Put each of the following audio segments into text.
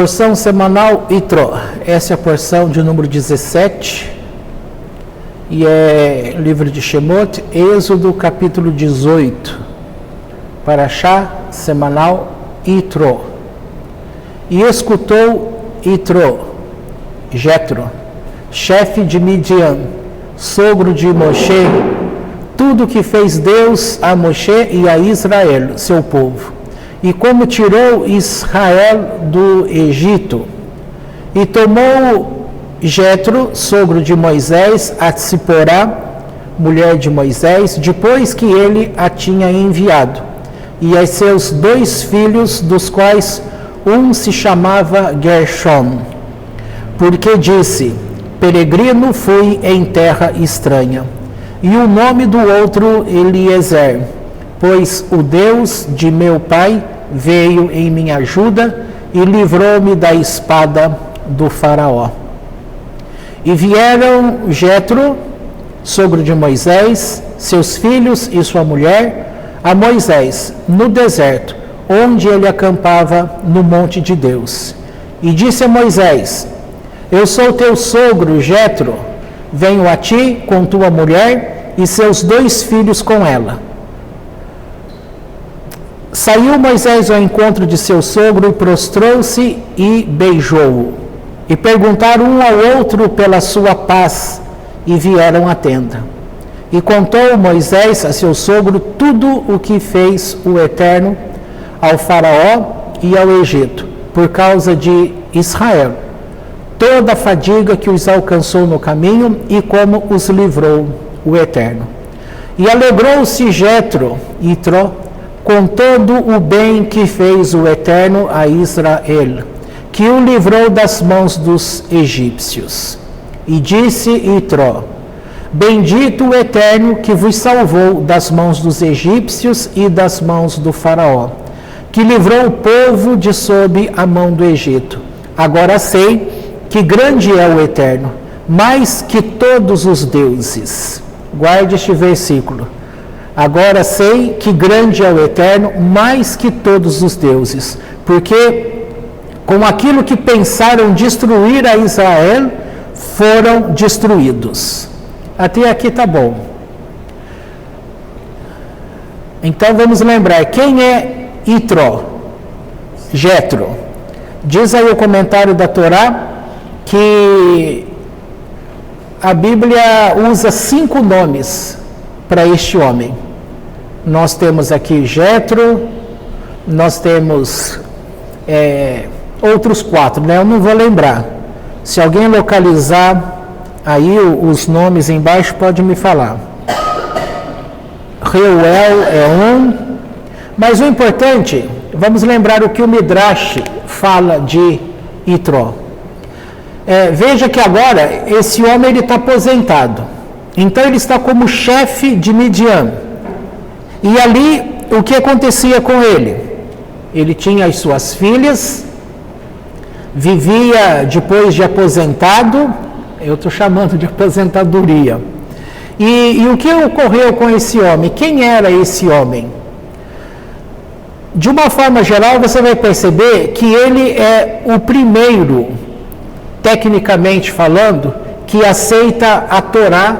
Porção semanal Yitro. Essa é a porção de número 17. E é livro de Shemot, Êxodo capítulo 18. Parashá semanal Yitro. E escutou Yitro, Jetro, chefe de Midian, sogro de Moshe, tudo que fez Deus a Moshe e a Israel, seu povo, e como tirou Israel do Egito. E tomou Jetro, sogro de Moisés, a Tsiporá, mulher de Moisés, depois que ele a tinha enviado, e a seus 2 filhos, dos quais um se chamava Gershom, porque disse: peregrino fui em terra estranha. E o nome do outro Eliezer, pois o Deus de meu pai veio em minha ajuda e livrou-me da espada do faraó. E vieram Jetro, sogro de Moisés, seus filhos e sua mulher, a Moisés, no deserto, onde ele acampava no monte de Deus. E disse a Moisés: eu sou teu sogro, Jetro, venho a ti com tua mulher e seus 2 filhos com ela. Saiu Moisés ao encontro de seu sogro e prostrou-se e beijou-o. E perguntaram um ao outro pela sua paz, e vieram à tenda. E contou Moisés a seu sogro tudo o que fez o Eterno ao faraó e ao Egito, por causa de Israel, toda a fadiga que os alcançou no caminho e como os livrou o Eterno. E alegrou-se Jetro, Yitro, com todo o bem que fez o Eterno a Israel, que o livrou das mãos dos egípcios. E disse Yitro: bendito o Eterno que vos salvou das mãos dos egípcios e das mãos do faraó, que livrou o povo de sob a mão do Egito. Agora sei que grande é o Eterno, mais que todos os deuses. Guarde este versículo. Agora sei que grande é o Eterno, mais que todos os deuses, porque com aquilo que pensaram destruir a Israel, foram destruídos. Até aqui está bom. Então vamos lembrar, quem é Yitro? Jetro. Diz aí o comentário da Torá que a Bíblia usa 5 nomes para este homem. Nós temos aqui Jetro, nós temos outros 4, né? Eu não vou lembrar. Se alguém localizar aí os nomes embaixo, pode me falar. Reuel é um, mas o importante, vamos lembrar o que o Midrash fala de Yitro. Veja que agora esse homem está aposentado, então ele está como chefe de Midian. E ali o que acontecia com ele? Ele tinha as suas filhas, vivia depois de aposentado, eu estou chamando de aposentadoria. E o que ocorreu com esse homem? Quem era esse homem? De uma forma geral, você vai perceber que ele é o primeiro, tecnicamente falando, que aceita a Torá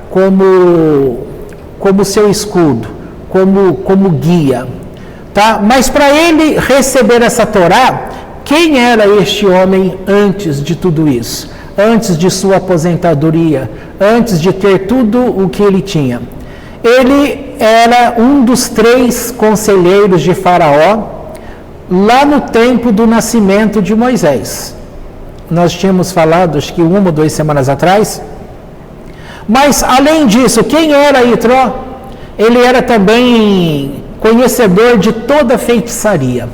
como seu escudo, como guia. Tá? Mas para ele receber essa Torá, quem era este homem antes de tudo isso? Antes de sua aposentadoria, antes de ter tudo o que ele tinha? Ele era um dos 3 conselheiros de Faraó, lá no tempo do nascimento de Moisés. Nós tínhamos falado, acho que 1 ou 2 semanas atrás. Mas, além disso, quem era Yitro? Ele era também conhecedor de toda feitiçaria.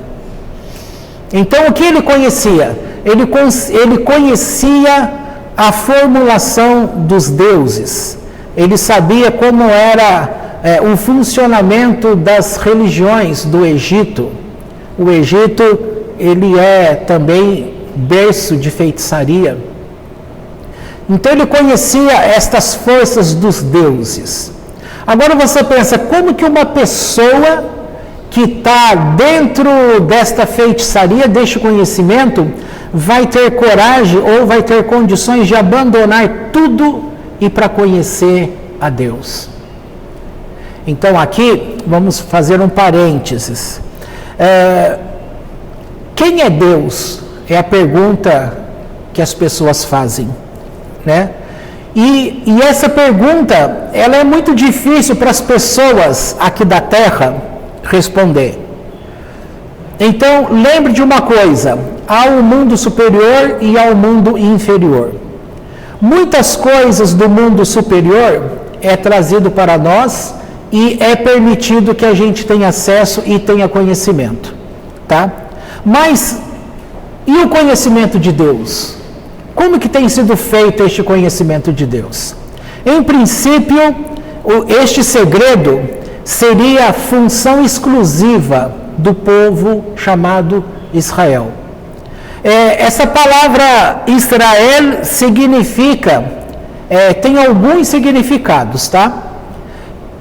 Então, o que ele conhecia? Ele conhecia a formulação dos deuses. Ele sabia como era o funcionamento das religiões do Egito. O Egito, ele é também berço de feitiçaria. Então ele conhecia estas forças dos deuses. Agora você pensa, como que uma pessoa que está dentro desta feitiçaria, deste conhecimento, vai ter coragem ou vai ter condições de abandonar tudo e para conhecer a Deus. Então aqui vamos fazer um parênteses. Quem é Deus? É a pergunta que as pessoas fazem, né? E essa pergunta, ela é muito difícil para as pessoas aqui da Terra responder. Então, lembre de uma coisa: há um mundo superior e há um mundo inferior. Muitas coisas do mundo superior é trazido para nós e é permitido que a gente tenha acesso e tenha conhecimento, tá? Mas, e o conhecimento de Deus? Como que tem sido feito este conhecimento de Deus? Em princípio, este segredo seria a função exclusiva do povo chamado Israel. Essa palavra Israel significa, tem alguns significados, tá?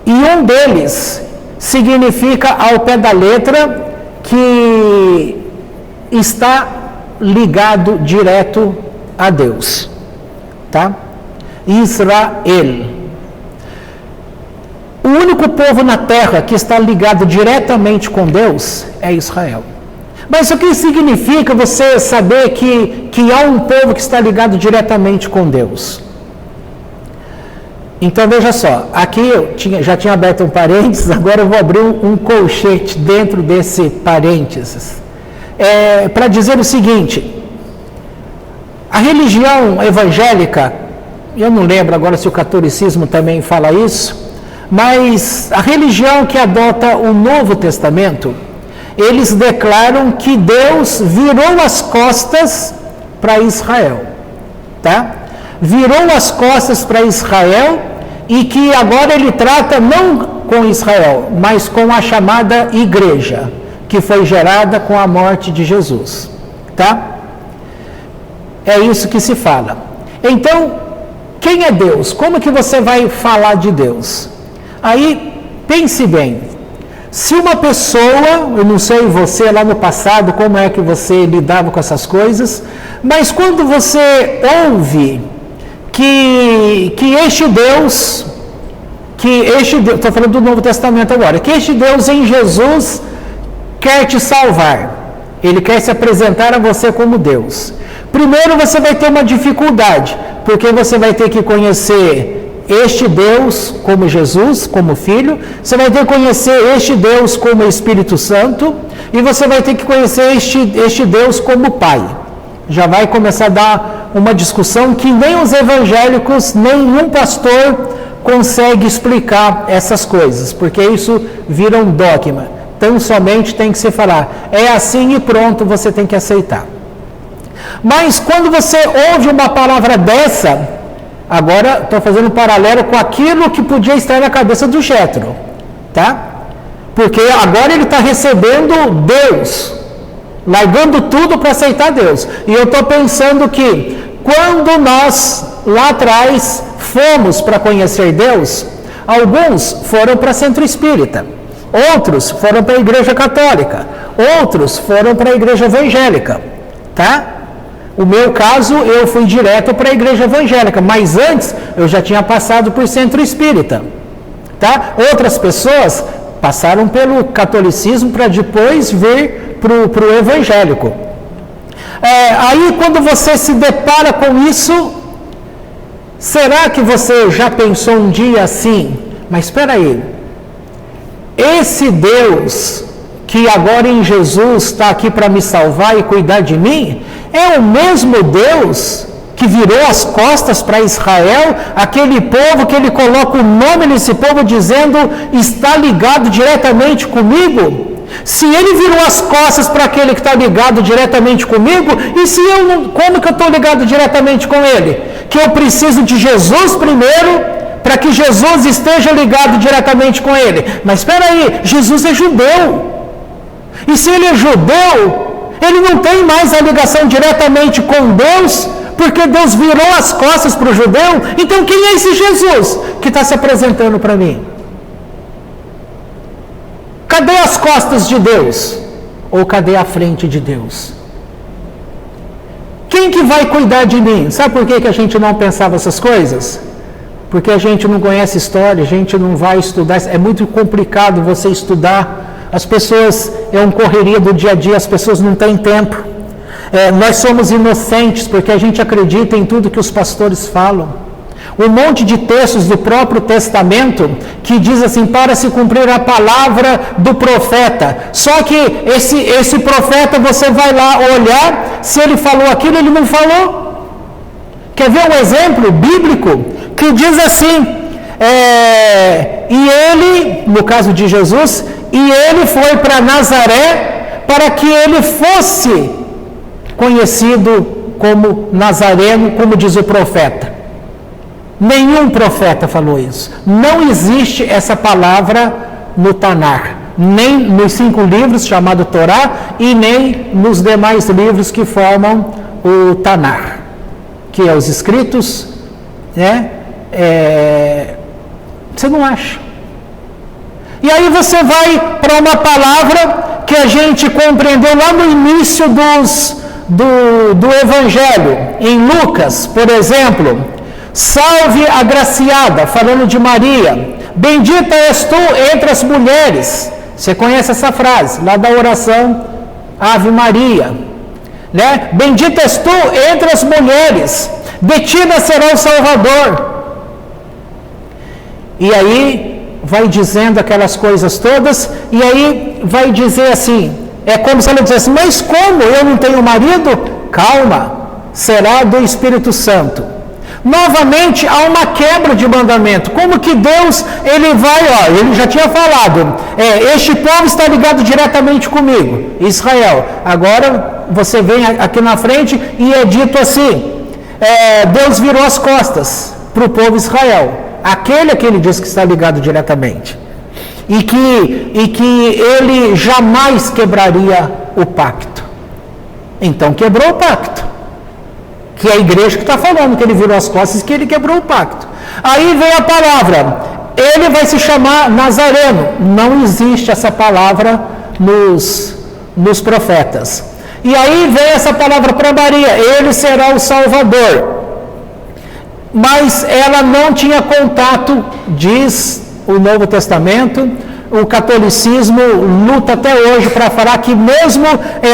E um deles significa, ao pé da letra, que está ligado direto a Deus, tá? Israel. O único povo na terra que está ligado diretamente com Deus é Israel. Mas o que significa você saber que há um povo que está ligado diretamente com Deus? Então veja só, aqui eu já tinha aberto um parênteses, agora eu vou abrir um colchete dentro desse parênteses. Para dizer o seguinte: a religião evangélica, eu não lembro agora se o catolicismo também fala isso, mas a religião que adota o Novo Testamento, eles declaram que Deus virou as costas para Israel, tá? Virou as costas para Israel e que agora ele trata não com Israel, mas com a chamada igreja, que foi gerada com a morte de Jesus, tá? É isso que se fala. Então, quem é Deus? Como que você vai falar de Deus? Aí, pense bem. Se uma pessoa, eu não sei você lá no passado, como é que você lidava com essas coisas, mas quando você ouve que este Deus, estou falando do Novo Testamento agora, que este Deus em Jesus quer te salvar, ele quer se apresentar a você como Deus. Primeiro você vai ter uma dificuldade, porque você vai ter que conhecer este Deus como Jesus, como Filho, você vai ter que conhecer este Deus como Espírito Santo, e você vai ter que conhecer este Deus como Pai. Já vai começar a dar uma discussão que nem os evangélicos, nenhum pastor consegue explicar essas coisas, porque isso vira um dogma. Tão somente tem que se falar, é assim e pronto, você tem que aceitar. Mas quando você ouve uma palavra dessa, agora estou fazendo um paralelo com aquilo que podia estar na cabeça do Jétro, tá? Porque agora ele está recebendo Deus, largando tudo para aceitar Deus. E eu estou pensando que quando nós lá atrás fomos para conhecer Deus, alguns foram para Centro Espírita, outros foram para a Igreja Católica, outros foram para a Igreja Evangélica, tá? O meu caso, eu fui direto para a Igreja Evangélica, mas antes eu já tinha passado por Centro Espírita, tá? Outras pessoas passaram pelo catolicismo para depois vir para o evangélico. Aí quando você se depara com isso, será que você já pensou um dia assim, mas espera aí, esse Deus que agora em Jesus está aqui para me salvar e cuidar de mim, é o mesmo Deus que virou as costas para Israel, aquele povo que ele coloca o nome nesse povo dizendo, está ligado diretamente comigo? Se ele virou as costas para aquele que está ligado diretamente comigo, e se eu não, como que eu estou ligado diretamente com ele? Que eu preciso de Jesus primeiro, para que Jesus esteja ligado diretamente com ele. Mas espera aí, Jesus é judeu. E se ele é judeu, ele não tem mais a ligação diretamente com Deus, porque Deus virou as costas para o judeu. Então quem é esse Jesus que está se apresentando para mim? Cadê as costas de Deus? Ou cadê a frente de Deus? Quem que vai cuidar de mim? Sabe por que a gente não pensava essas coisas? Porque a gente não conhece história, a gente não vai estudar, é muito complicado você estudar. As pessoas, é uma correria do dia a dia, as pessoas não têm tempo. Nós somos inocentes porque a gente acredita em tudo que os pastores falam. Um monte de textos do próprio Testamento que diz assim, para se cumprir a palavra do profeta. Só que esse profeta, você vai lá olhar, se ele falou aquilo, ele não falou. Quer ver um exemplo bíblico que diz assim, e ele, no caso de Jesus, e ele foi para Nazaré para que ele fosse conhecido como Nazareno, como diz o profeta. Nenhum profeta falou isso. Não existe essa palavra no Tanar, nem nos 5 livros chamados Torá e nem nos demais livros que formam o Tanar, que é os escritos, né? Você não acha. E aí você vai para uma palavra que a gente compreendeu lá no início do Evangelho, em Lucas, por exemplo. Salve agraciada, falando de Maria, bendita és tu entre as mulheres. Você conhece essa frase, lá da oração Ave Maria, né? Bendita és tu entre as mulheres, de ti nascerá o Salvador. E aí vai dizendo aquelas coisas todas, e aí vai dizer assim, é como se ela dissesse, mas como eu não tenho marido? Calma, será do Espírito Santo. Novamente há uma quebra de mandamento. Como que Deus, ele vai, ele já tinha falado, este povo está ligado diretamente comigo, Israel. Agora você vem aqui na frente e é dito assim, Deus virou as costas para o povo Israel, aquele que ele diz que está ligado diretamente. E que ele jamais quebraria o pacto. Então quebrou o pacto. Que é a igreja que está falando que ele virou as costas e que ele quebrou o pacto. Aí vem a palavra, ele vai se chamar Nazareno. Não existe essa palavra nos profetas. E aí vem essa palavra para Maria, ele será o Salvador. Mas ela não tinha contato, diz o Novo Testamento, o catolicismo luta até hoje para falar que mesmo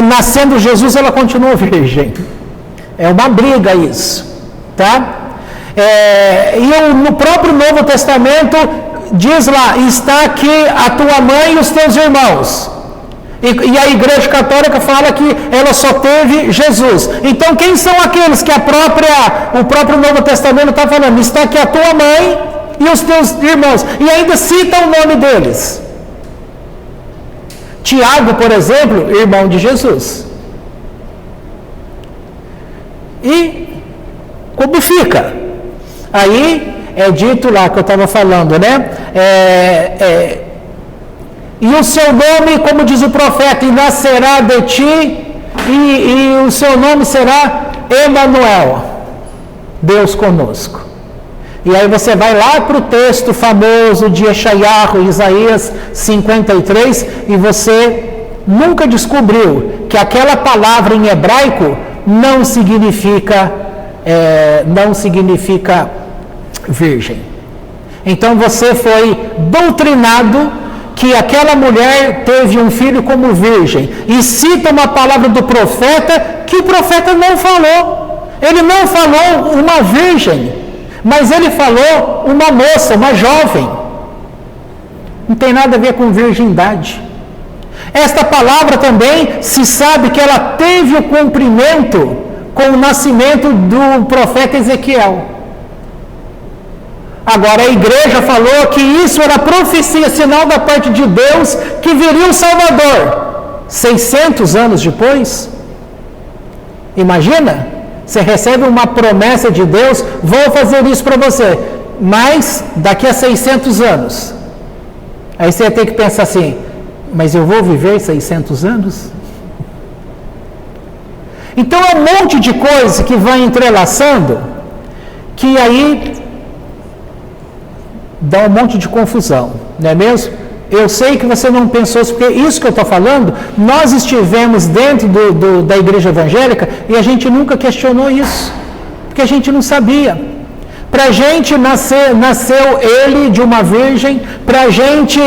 nascendo Jesus, ela continua virgem. É uma briga isso, tá? No próprio Novo Testamento diz lá, está aqui a tua mãe e os teus irmãos. E a Igreja Católica fala que ela só teve Jesus. Então quem são aqueles que o próprio Novo Testamento está falando? Está aqui a tua mãe e os teus irmãos. E ainda cita o nome deles. Tiago, por exemplo, irmão de Jesus. E como fica? Aí é dito lá que eu estava falando, né? E o seu nome, como diz o profeta, e nascerá de ti, e o seu nome será Emanuel, Deus conosco. E aí você vai lá para o texto famoso de Eshaiahu, Isaías 53, e você nunca descobriu que aquela palavra em hebraico não significa virgem. Então você foi doutrinado que aquela mulher teve um filho como virgem, e cita uma palavra do profeta que o profeta não falou. Ele não falou uma virgem, mas ele falou uma moça, uma jovem. Não tem nada a ver com virgindade. Esta palavra também se sabe que ela teve o cumprimento com o nascimento do profeta Ezequiel. Agora a igreja falou que isso era profecia, sinal da parte de Deus que viria o Salvador. 600 anos depois, imagina, você recebe uma promessa de Deus, vou fazer isso para você, mas daqui a 600 anos. Aí você tem que pensar assim, mas eu vou viver 600 anos? Então é um monte de coisa que vai entrelaçando, que aí dá um monte de confusão, não é mesmo? eu sei que você não pensou isso, porque isso que eu estou falando, nós estivemos dentro da igreja evangélica e a gente nunca questionou isso, porque a gente não sabia. Para a gente nasceu ele de uma virgem, para a gente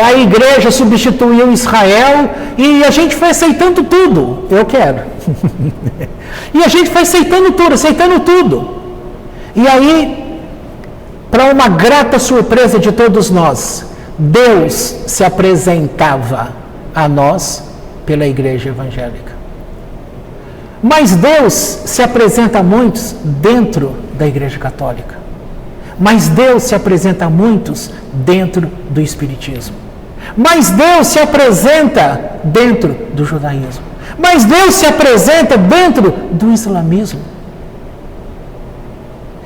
a igreja substituiu Israel e a gente foi aceitando tudo. Eu quero. E a gente foi aceitando tudo. E aí, para uma grata surpresa de todos nós, Deus se apresentava a nós pela igreja evangélica. Mas Deus se apresenta a muitos dentro da igreja católica. Mas Deus se apresenta a muitos dentro do espiritismo. Mas Deus se apresenta dentro do judaísmo. Mas Deus se apresenta dentro do islamismo.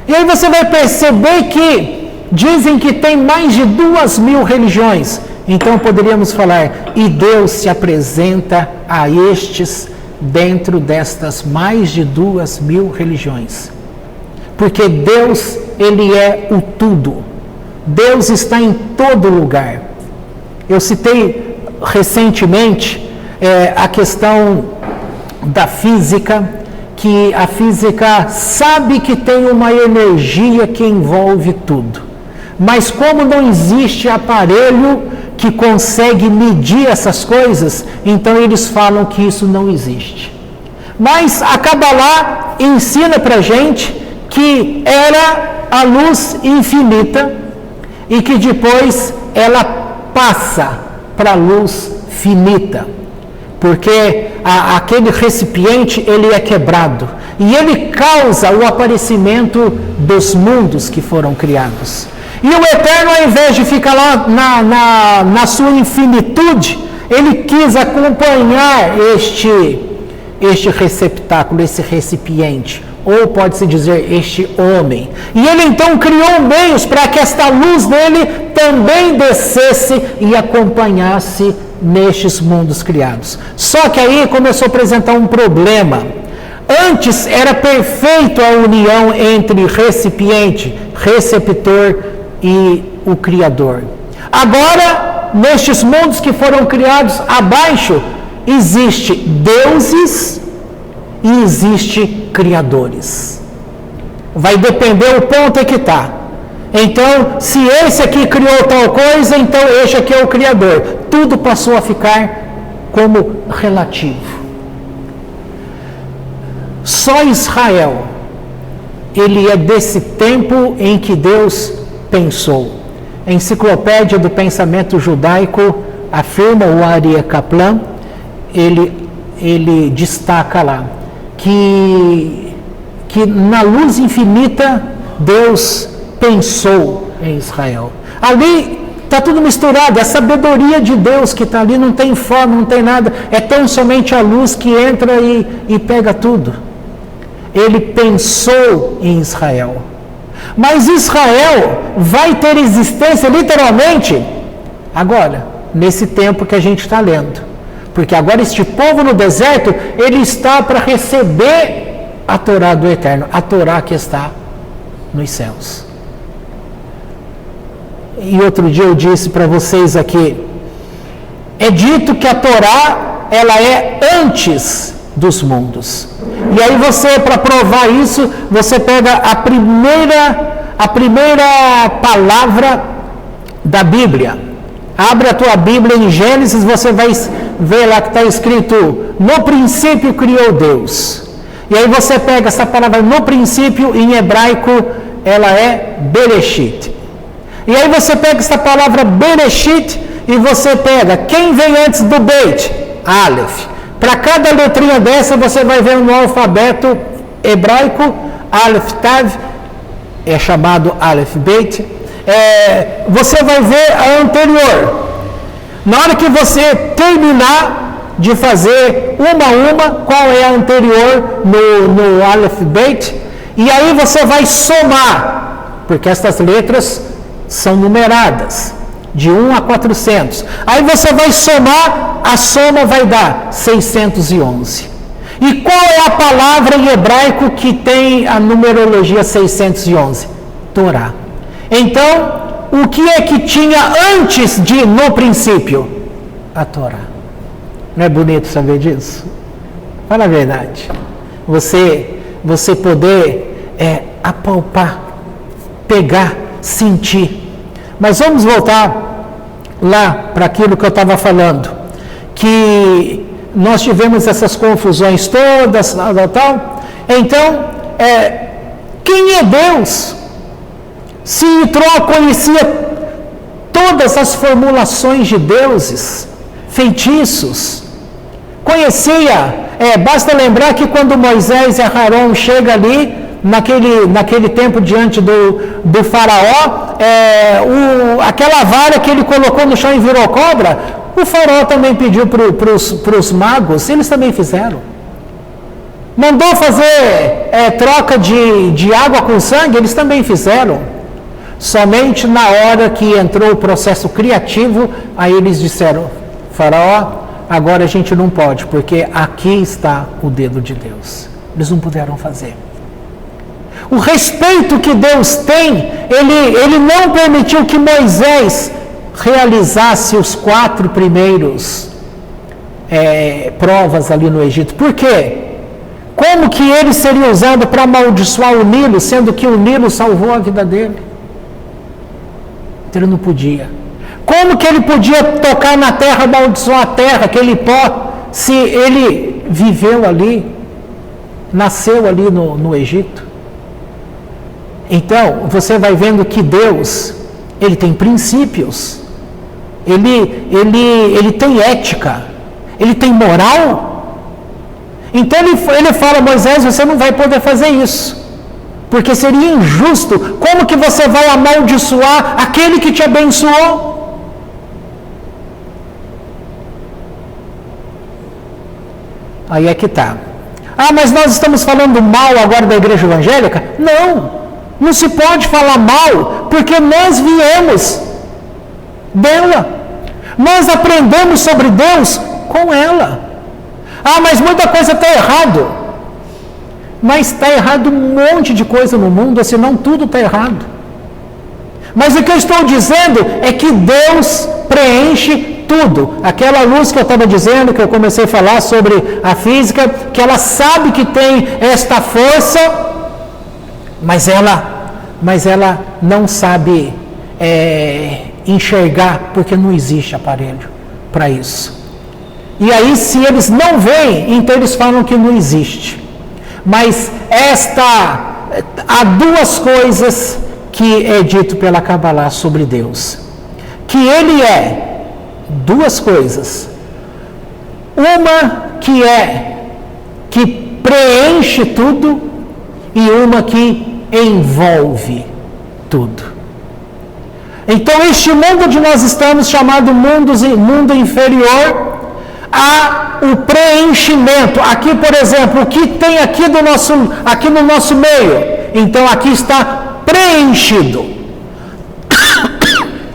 E aí você vai perceber que dizem que tem mais de 2.000 religiões. Então poderíamos falar, e Deus se apresenta a estes dentro destas mais de 2.000 religiões. Porque Deus, Ele é o tudo. Deus está em todo lugar. Eu citei recentemente a questão da física, que a física sabe que tem uma energia que envolve tudo. Mas como não existe aparelho que consegue medir essas coisas, então eles falam que isso não existe. Mas a Kabbalah ensina para a gente que era a luz infinita e que depois ela passa para a luz finita, porque aquele recipiente ele é quebrado e ele causa o aparecimento dos mundos que foram criados. E o Eterno, ao invés de ficar lá na sua infinitude, ele quis acompanhar este receptáculo, esse recipiente, ou pode-se dizer, este homem. E ele então criou meios para que esta luz dele também descesse e acompanhasse nestes mundos criados. Só que aí começou a apresentar um problema. Antes era perfeito a união entre recipiente, receptor e o Criador. Agora, nestes mundos que foram criados abaixo, existe deuses e existe criadores. Vai depender o ponto em que está. Então, se esse aqui criou tal coisa, então este aqui é o Criador. Tudo passou a ficar como relativo. Só Israel, ele é desse tempo em que Deus pensou. A Enciclopédia do Pensamento Judaico afirma, o Aryeh Kaplan, ele destaca lá, que na luz infinita Deus pensou em Israel. Ali está tudo misturado, é a sabedoria de Deus que está ali, não tem forma, não tem nada, é tão somente a luz que entra e pega tudo. Ele pensou em Israel. Mas Israel vai ter existência literalmente agora, nesse tempo que a gente está lendo. Porque agora este povo no deserto, ele está para receber a Torá do Eterno, a Torá que está nos céus. E outro dia eu disse para vocês aqui, é dito que a Torá, ela é antes dos mundos. E aí você, para provar isso, você pega a primeira palavra da Bíblia. Abre a tua Bíblia em Gênesis, você vai ver lá que está escrito, no princípio criou Deus. E aí você pega essa palavra no princípio, em hebraico, ela é Bereshit. E aí você pega essa palavra Bereshit e você pega, quem vem antes do Beit? Aleph. Para cada letrinha dessa, você vai ver no alfabeto hebraico, Aleph Tav, é chamado Aleph Beit. Você vai ver a anterior. Na hora que você terminar de fazer uma a uma, qual é a anterior no Aleph Beit, e aí você vai somar, porque essas letras são numeradas, de 1 a 400. Aí você vai somar, a soma vai dar 611. E qual é a palavra em hebraico que tem a numerologia 611? Torá. Então, o que é que tinha antes de, no princípio? A Torá. Não é bonito saber disso? Fala a verdade. Você poder apalpar, pegar, sentir. Mas vamos voltar lá para aquilo que eu estava falando, que nós tivemos essas confusões todas, tal. Então, quem é Deus? Se Itró conhecia todas as formulações de deuses, feitiços, conhecia, basta lembrar que quando Moisés e Arão chegam ali, naquele tempo diante do faraó, aquela vara que ele colocou no chão e virou cobra, o faraó também pediu para os magos, eles também fizeram. Mandou fazer troca de água com sangue, eles também fizeram. Somente na hora que entrou o processo criativo, aí eles disseram, faraó, agora a gente não pode, porque aqui está o dedo de Deus. Eles não puderam fazer. O respeito que Deus tem, ele não permitiu que Moisés realizasse os 4 primeiros provas ali no Egito. Por quê? Como que ele seria usado para amaldiçoar o Nilo, sendo que o Nilo salvou a vida dele? Ele não podia. Como que ele podia tocar na terra, amaldiçoar a terra, aquele pó, se ele viveu ali, nasceu ali no Egito? Então, você vai vendo que Deus, ele tem princípios, ele tem ética, ele tem moral. Então ele fala, Moisés, você não vai poder fazer isso, porque seria injusto. Como que você vai amaldiçoar aquele que te abençoou? Aí é que está. Mas nós estamos falando mal agora da igreja evangélica? Não se pode falar mal, porque nós viemos dela. Nós aprendemos sobre Deus com ela. Mas muita coisa está errado. Mas está errado um monte de coisa no mundo, senão tudo está errado. Mas o que eu estou dizendo é que Deus preenche tudo. Aquela luz que eu estava dizendo, que eu comecei a falar sobre a física, que ela sabe que tem esta força, mas ela não sabe enxergar, porque não existe aparelho para isso. E aí, se eles não veem, então eles falam que não existe. Mas há 2 coisas que é dito pela Kabbalah sobre Deus. Que ele é 2 coisas. Uma que preenche tudo, e uma que envolve tudo. Então, este mundo onde nós estamos, chamado mundo inferior, há o preenchimento. Aqui, por exemplo, o que tem aqui no nosso meio? Então, aqui está preenchido.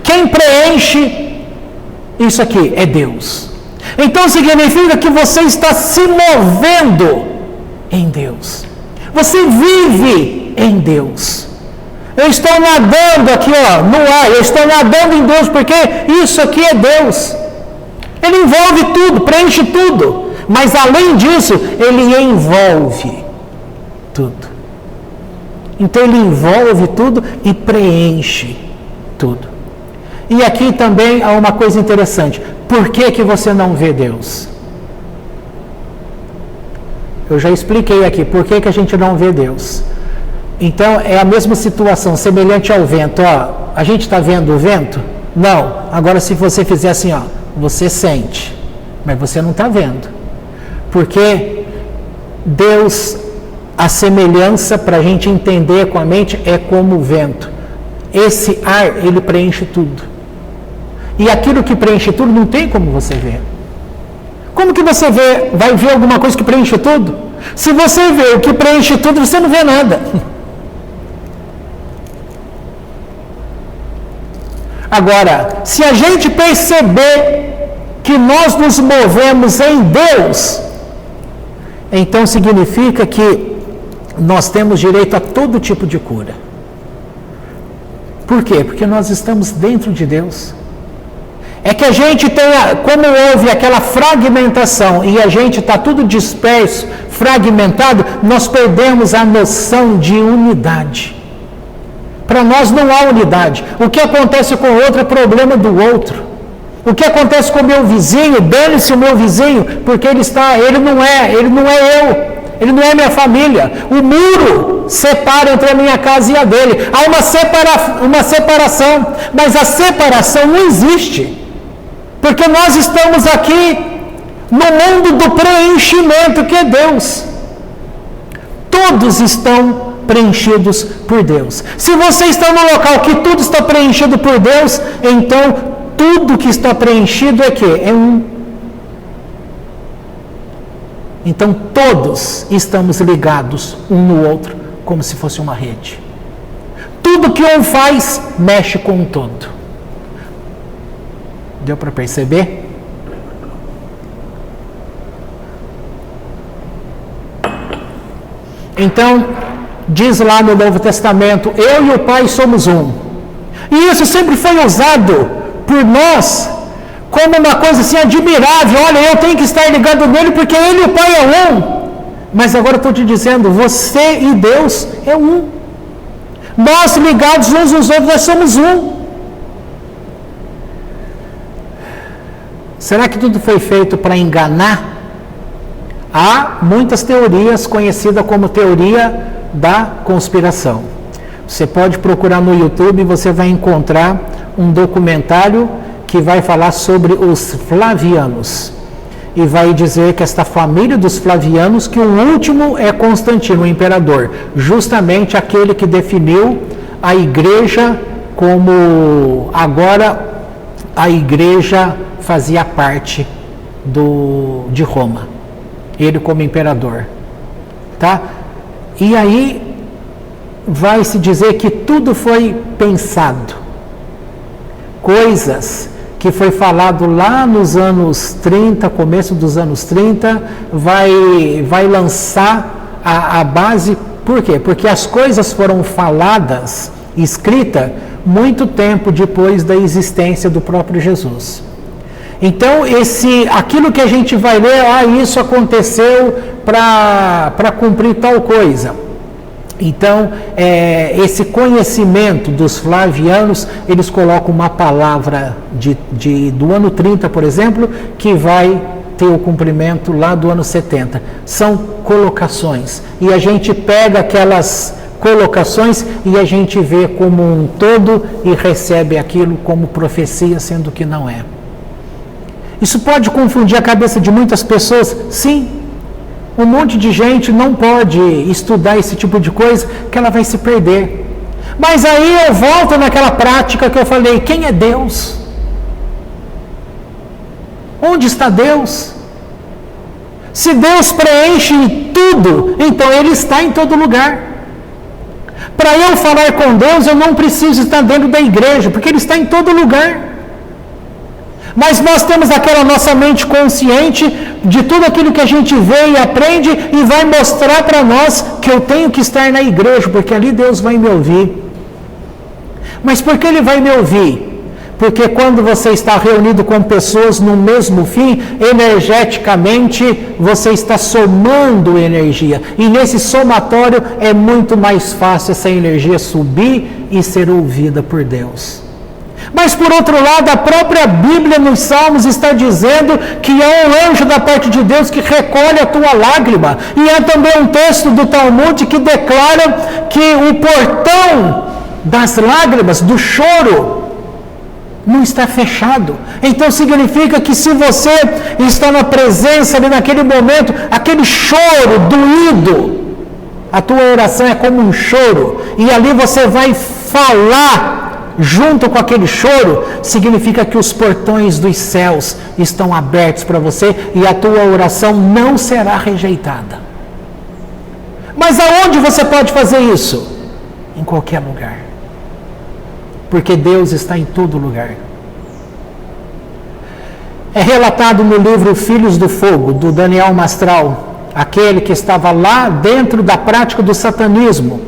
Quem preenche isso aqui é Deus. Então, significa que você está se movendo em Deus. Você vive em Deus. Eu estou nadando aqui no ar, eu estou nadando em Deus, porque isso aqui é Deus. Ele envolve tudo, preenche tudo. Mas além disso, ele envolve tudo. Então ele envolve tudo e preenche tudo. E aqui também há uma coisa interessante. Por que você não vê Deus? Eu já expliquei aqui por que a gente não vê Deus. Então é a mesma situação, semelhante ao vento. A gente está vendo o vento? Não. Agora se você fizer assim, você sente, mas você não está vendo. Porque Deus, a semelhança para a gente entender com a mente é como o vento. Esse ar, ele preenche tudo. E aquilo que preenche tudo não tem como você ver. Como que você vai ver alguma coisa que preenche tudo? Se você vê o que preenche tudo, você não vê nada. Agora, se a gente perceber que nós nos movemos em Deus, então significa que nós temos direito a todo tipo de cura. Por quê? Porque nós estamos dentro de Deus. É que a gente tem, como houve aquela fragmentação e a gente está tudo disperso, fragmentado, nós perdemos a noção de unidade. Para nós não há unidade. O que acontece com o outro é problema do outro. O que acontece com o meu vizinho, dane-se o meu vizinho, porque ele não é eu. Ele não é minha família. O muro separa entre a minha casa e a dele. Há uma separação, mas a separação não existe. Porque nós estamos aqui no mundo do preenchimento, que é Deus. Todos estão preenchidos por Deus. Se você está no local que tudo está preenchido por Deus, então tudo que está preenchido é quê? É um. Então todos estamos ligados um no outro, como se fosse uma rede. Tudo que um faz, mexe com o todo. Deu para perceber? Então, diz lá no Novo Testamento, eu e o Pai somos um. E isso sempre foi usado por nós como uma coisa assim admirável. Olha, eu tenho que estar ligado nele porque ele e o Pai é um. Mas agora eu estou te dizendo, você e Deus é um. Nós ligados uns aos outros, nós somos um. Será que tudo foi feito para enganar? Há muitas teorias conhecidas como teoria da conspiração. Você pode procurar no YouTube e você vai encontrar um documentário que vai falar sobre os Flavianos. E vai dizer que esta família dos Flavianos, que o último é Constantino, o imperador, justamente aquele que definiu a igreja como agora a igreja fazia parte de Roma, ele como imperador, tá? E aí vai se dizer que tudo foi pensado, coisas que foi falado lá nos anos 30, começo dos anos 30, vai lançar a base. Por quê? Porque as coisas foram faladas, escritas, muito tempo depois da existência do próprio Jesus. Então, aquilo que a gente vai ler, isso aconteceu para cumprir tal coisa. Então, esse conhecimento dos Flavianos, eles colocam uma palavra do ano 30, por exemplo, que vai ter o cumprimento lá do ano 70. São colocações. E a gente pega aquelas colocações e a gente vê como um todo e recebe aquilo como profecia, sendo que não é. Isso pode confundir a cabeça de muitas pessoas? Sim. Um monte de gente não pode estudar esse tipo de coisa, que ela vai se perder. Mas aí eu volto naquela prática que eu falei, quem é Deus? Onde está Deus? Se Deus preenche tudo, então Ele está em todo lugar. Para eu falar com Deus, eu não preciso estar dentro da igreja, porque Ele está em todo lugar. Mas nós temos aquela nossa mente consciente de tudo aquilo que a gente vê e aprende e vai mostrar para nós que eu tenho que estar na igreja, porque ali Deus vai me ouvir. Mas por que Ele vai me ouvir? Porque quando você está reunido com pessoas no mesmo fim, energeticamente você está somando energia. E nesse somatório é muito mais fácil essa energia subir e ser ouvida por Deus. Mas por outro lado, a própria Bíblia nos Salmos está dizendo que é um anjo da parte de Deus que recolhe a tua lágrima. E há também um texto do Talmud que declara que o portão das lágrimas, do choro, não está fechado. Então significa que se você está na presença ali naquele momento, aquele choro doído, a tua oração é como um choro, e ali você vai falar junto com aquele choro, significa que os portões dos céus estão abertos para você e a tua oração não será rejeitada. Mas aonde você pode fazer isso? Em qualquer lugar. Porque Deus está em todo lugar. É relatado no livro Filhos do Fogo, do Daniel Mastral, aquele que estava lá dentro da prática do satanismo,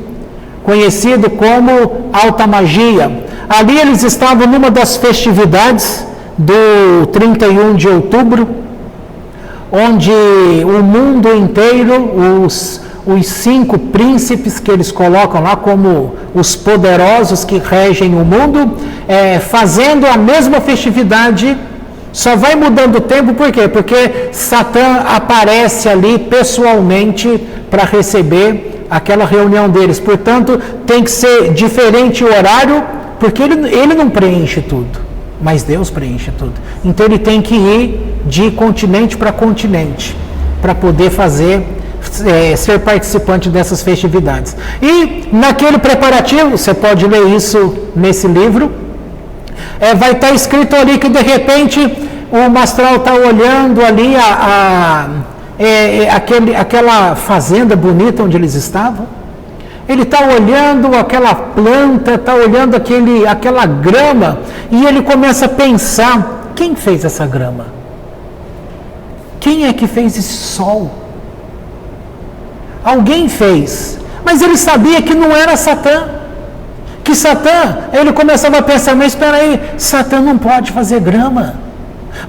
conhecido como alta magia. Ali eles estavam numa das festividades do 31 de outubro, onde o mundo inteiro, os 5 príncipes que eles colocam lá como os poderosos que regem o mundo, fazendo a mesma festividade, só vai mudando o tempo, por quê? Porque Satã aparece ali pessoalmente para receber aquela reunião deles, portanto tem que ser diferente o horário, porque ele não preenche tudo, mas Deus preenche tudo, então ele tem que ir de continente para continente, para poder ser participante dessas festividades. E naquele preparativo, você pode ler isso nesse livro, vai estar escrito ali que de repente o Mastral está olhando ali aquela fazenda bonita onde eles estavam, ele está olhando aquela planta, está olhando aquela grama, e ele começa a pensar, quem fez essa grama? Quem é que fez esse sol? Alguém fez, mas ele sabia que não era Satã, que Satã, ele começava a pensar, mas espera aí, Satã não pode fazer grama,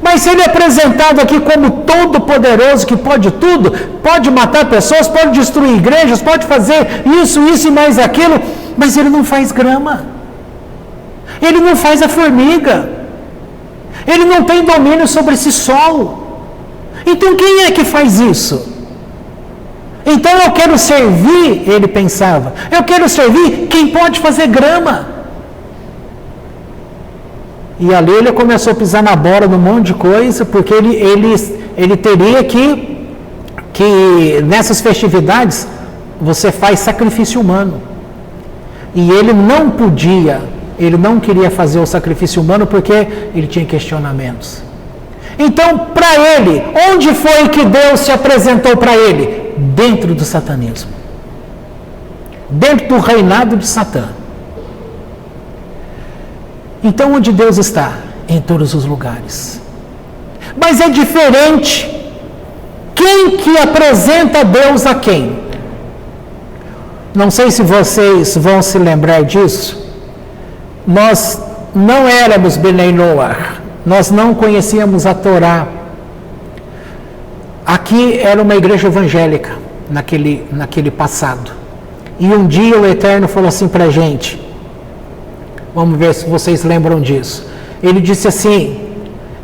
mas se ele é apresentado aqui como todo poderoso, que pode tudo, pode matar pessoas, pode destruir igrejas, pode fazer isso e mais aquilo, mas ele não faz grama, ele não faz a formiga, ele não tem domínio sobre esse sol, então quem é que faz isso? Então eu quero servir, ele pensava, eu quero servir quem pode fazer grama. E ali ele começou a pisar na bola num monte de coisa, porque ele teria que nessas festividades você faz sacrifício humano. E ele não queria fazer o sacrifício humano porque ele tinha questionamentos. Então, para ele, onde foi que Deus se apresentou para ele? Dentro do satanismo, dentro do reinado de Satã. Então, onde Deus está? Em todos os lugares. Mas é diferente. Quem que apresenta Deus a quem? Não sei se vocês vão se lembrar disso. Nós não éramos Benei Noach. Nós não conhecíamos a Torá. Aqui era uma igreja evangélica, naquele passado. E um dia o Eterno falou assim para a gente, vamos ver se vocês lembram disso. Ele disse assim,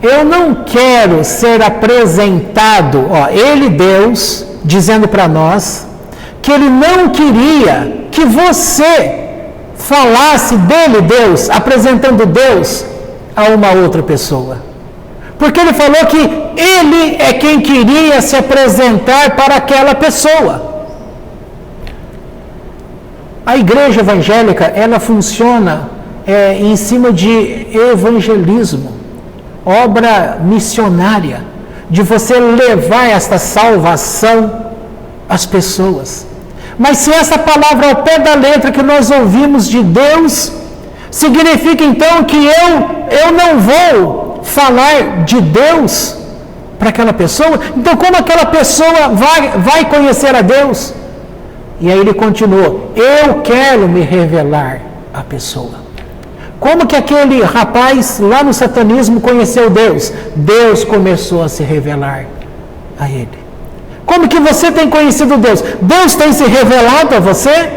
eu não quero ser apresentado, ele, Deus, dizendo para nós, que ele não queria que você falasse dele, Deus, apresentando Deus a uma outra pessoa. Porque ele falou que ele é quem queria se apresentar para aquela pessoa. A igreja evangélica, ela funciona em cima de evangelismo, obra missionária, de você levar esta salvação às pessoas. Mas se essa palavra ao pé da letra que nós ouvimos de Deus, significa então que eu não vou falar de Deus para aquela pessoa, então como aquela pessoa vai conhecer a Deus? E aí ele continuou, eu quero me revelar à pessoa. Como que aquele rapaz lá no satanismo conheceu Deus? Deus começou a se revelar a ele. Como que você tem conhecido Deus? Deus tem se revelado a você?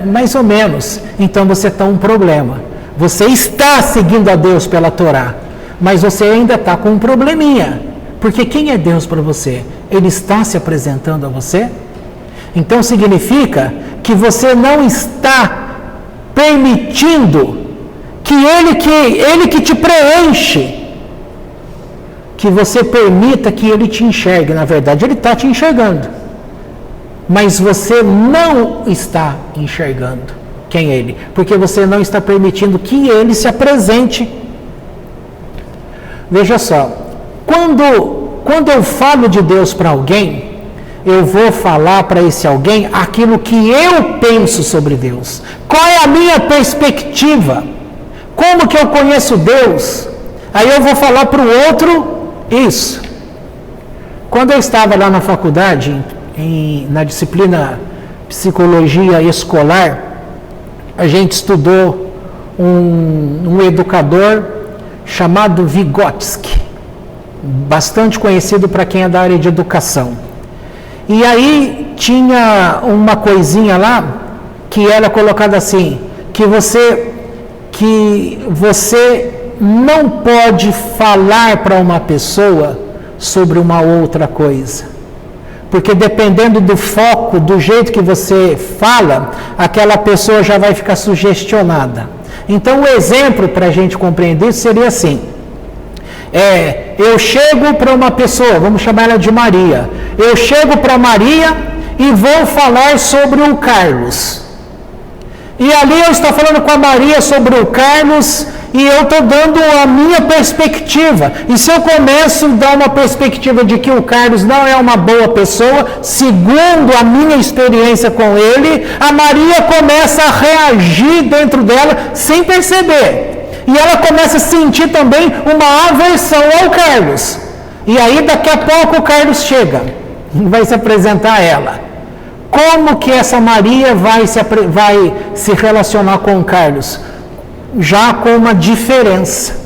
Mais ou menos. Então você está um problema. Você está seguindo a Deus pela Torá, mas você ainda está com um probleminha. Porque quem é Deus para você? Ele está se apresentando a você? Então significa que você não está permitindo que Ele que te preenche, que você permita que Ele te enxergue. Na verdade, Ele está te enxergando, mas você não está enxergando quem é Ele, porque você não está permitindo que Ele se apresente. Veja só, quando eu falo de Deus para alguém, eu vou falar para esse alguém aquilo que eu penso sobre Deus. Qual é a minha perspectiva? Como que eu conheço Deus? Aí eu vou falar para o outro isso. Quando eu estava lá na faculdade, na disciplina psicologia escolar, a gente estudou um educador chamado Vygotsky, bastante conhecido para quem é da área de educação. E aí tinha uma coisinha lá que era colocada assim, que você não pode falar para uma pessoa sobre uma outra coisa. Porque dependendo do foco, do jeito que você fala, aquela pessoa já vai ficar sugestionada. Então, o exemplo para a gente compreender isso seria assim. Eu chego para uma pessoa, vamos chamar ela de Maria. Eu chego para Maria e vou falar sobre o Carlos. E ali eu estou falando com a Maria sobre o Carlos e eu estou dando a minha perspectiva. E se eu começo a dar uma perspectiva de que o Carlos não é uma boa pessoa, segundo a minha experiência com ele, a Maria começa a reagir dentro dela sem perceber. E ela começa a sentir também uma aversão ao Carlos. E aí daqui a pouco o Carlos chega e vai se apresentar a ela. Como que essa Maria vai se relacionar com o Carlos? Já com uma diferença.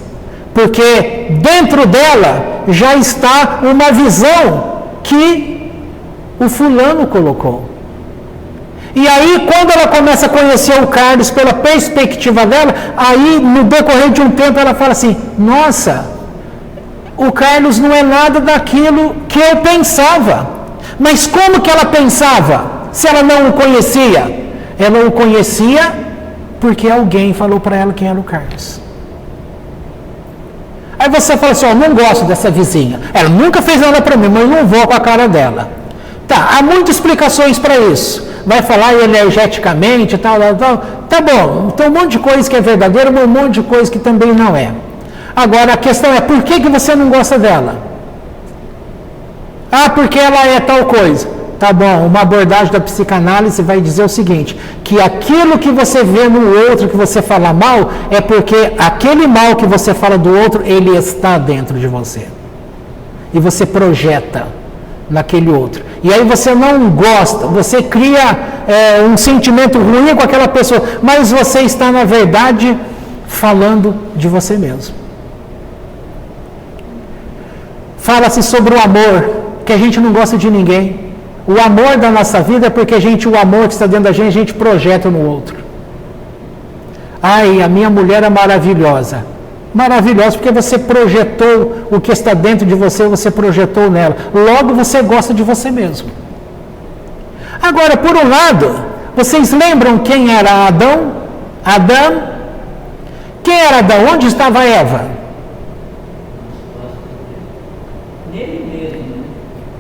Porque dentro dela já está uma visão que o fulano colocou. E aí, quando ela começa a conhecer o Carlos pela perspectiva dela, aí no decorrer de um tempo ela fala assim, nossa, o Carlos não é nada daquilo que eu pensava. Mas como que ela pensava, se ela não o conhecia? Ela o conhecia porque alguém falou para ela quem era o Carlos. Aí você fala assim, não gosto dessa vizinha. Ela nunca fez nada para mim, mas eu não vou com a cara dela. Tá, há muitas explicações para isso. Vai falar energeticamente, tal. Tá bom, tem um monte de coisa que é verdadeira, mas um monte de coisa que também não é. Agora, a questão é, por que você não gosta dela? Porque ela é tal coisa. Tá bom, uma abordagem da psicanálise vai dizer o seguinte, que aquilo que você vê no outro, que você fala mal, é porque aquele mal que você fala do outro, ele está dentro de você. E você projeta naquele outro. E aí você não gosta, você cria um sentimento ruim com aquela pessoa, mas você está, na verdade, falando de você mesmo. Fala-se sobre o amor, que a gente não gosta de ninguém. O amor da nossa vida é porque o amor que está dentro da gente, a gente projeta no outro. Ai, a minha mulher é maravilhosa. Maravilhosa porque você projetou o que está dentro de você, você projetou nela. Logo você gosta de você mesmo. Agora, por um lado, vocês lembram quem era Adão? Adão? Quem era Adão? Onde estava Eva? Nele mesmo.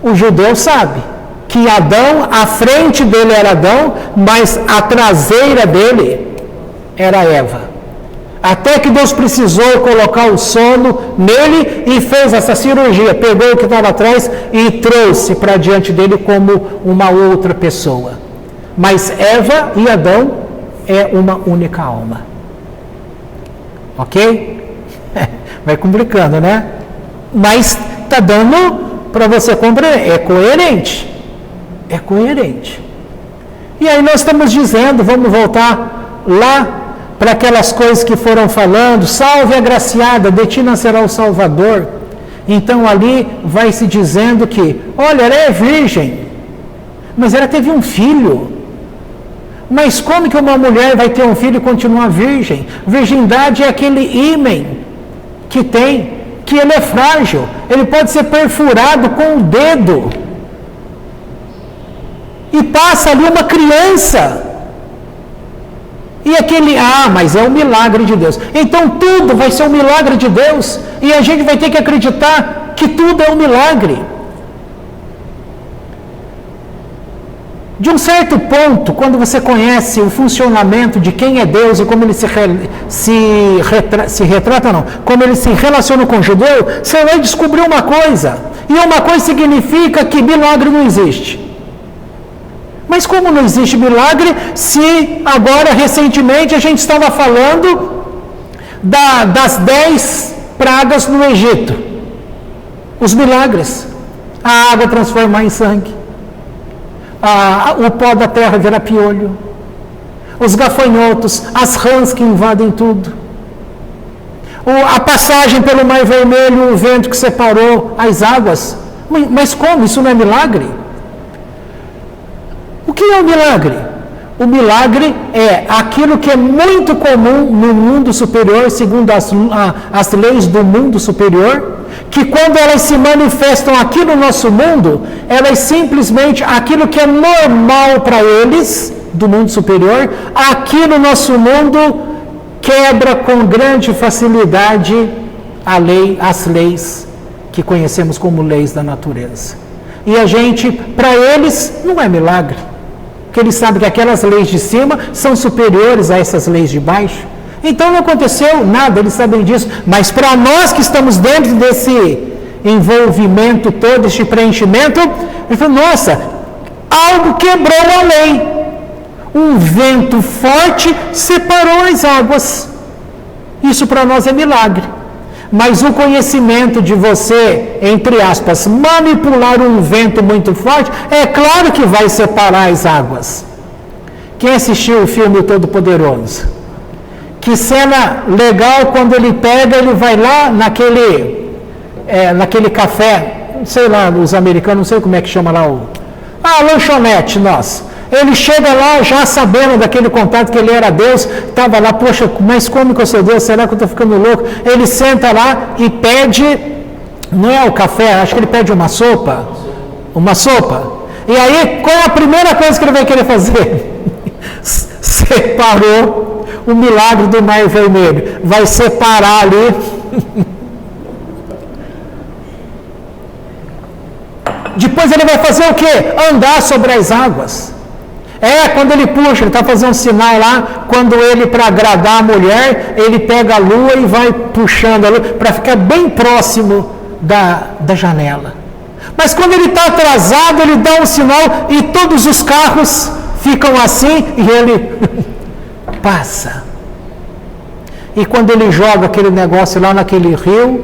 O judeu sabe que Adão, a frente dele era Adão, mas a traseira dele era Eva. Até que Deus precisou colocar o sono nele e fez essa cirurgia. Pegou o que estava atrás e trouxe para diante dele como uma outra pessoa. Mas Eva e Adão é uma única alma. Ok? Vai complicando, né? Mas está dando para você compreender. É coerente. É coerente. E aí nós estamos dizendo, vamos voltar lá para aquelas coisas que foram falando, salve a agraciada, de ti nascerá o Salvador. Então ali vai se dizendo que, olha, ela é virgem, mas ela teve um filho. Mas como que uma mulher vai ter um filho e continuar virgem? Virgindade é aquele ímen que tem, que ele é frágil, ele pode ser perfurado com o dedo. E passa ali uma criança. E aquele, mas é um milagre de Deus. Então tudo vai ser um milagre de Deus. E a gente vai ter que acreditar que tudo é um milagre. De um certo ponto, quando você conhece o funcionamento de quem é Deus e como ele como ele se relaciona com o judeu, você vai descobrir uma coisa. E uma coisa significa que milagre não existe. Mas como não existe milagre, se agora, recentemente, a gente estava falando das 10 pragas no Egito. Os milagres. A água transformar em sangue. o pó da terra vira piolho, os gafanhotos, as rãs que invadem tudo, a passagem pelo Mar Vermelho, o vento que separou as águas. Mas como? Isso não é milagre? O que é o milagre? O milagre é aquilo que é muito comum no mundo superior, segundo as leis do mundo superior, que quando elas se manifestam aqui no nosso mundo, elas simplesmente, aquilo que é normal para eles, do mundo superior, aqui no nosso mundo, quebra com grande facilidade as leis que conhecemos como leis da natureza. E a gente, para eles, não é milagre, porque eles sabem que aquelas leis de cima são superiores a essas leis de baixo. Então não aconteceu nada, eles sabem disso. Mas para nós que estamos dentro desse envolvimento todo, este preenchimento, ele falou, nossa, algo quebrou a lei. Um vento forte separou as águas. Isso para nós é milagre. Mas o conhecimento de você, entre aspas, manipular um vento muito forte, é claro que vai separar as águas. Quem assistiu o filme O Todo-Poderoso? Que cena legal quando ele vai lá naquele café, sei lá, os americanos, não sei como é que chama lá lanchonete, nossa. Ele chega lá já sabendo daquele contato que ele era Deus, estava lá, poxa, mas como que eu sou Deus? Será que eu estou ficando louco? Ele senta lá e pede, não é o café, acho que ele pede uma sopa. E aí, qual a primeira coisa que ele vai querer fazer? Separou o milagre do Mar Vermelho. Vai separar ali. Depois ele vai fazer o quê? Andar sobre as águas. Quando ele puxa, ele está fazendo um sinal lá, quando ele, para agradar a mulher, ele pega a lua e vai puxando a lua, para ficar bem próximo da janela. Mas quando ele está atrasado, ele dá um sinal e todos os carros ficam assim e ele passa. E quando ele joga aquele negócio lá naquele rio,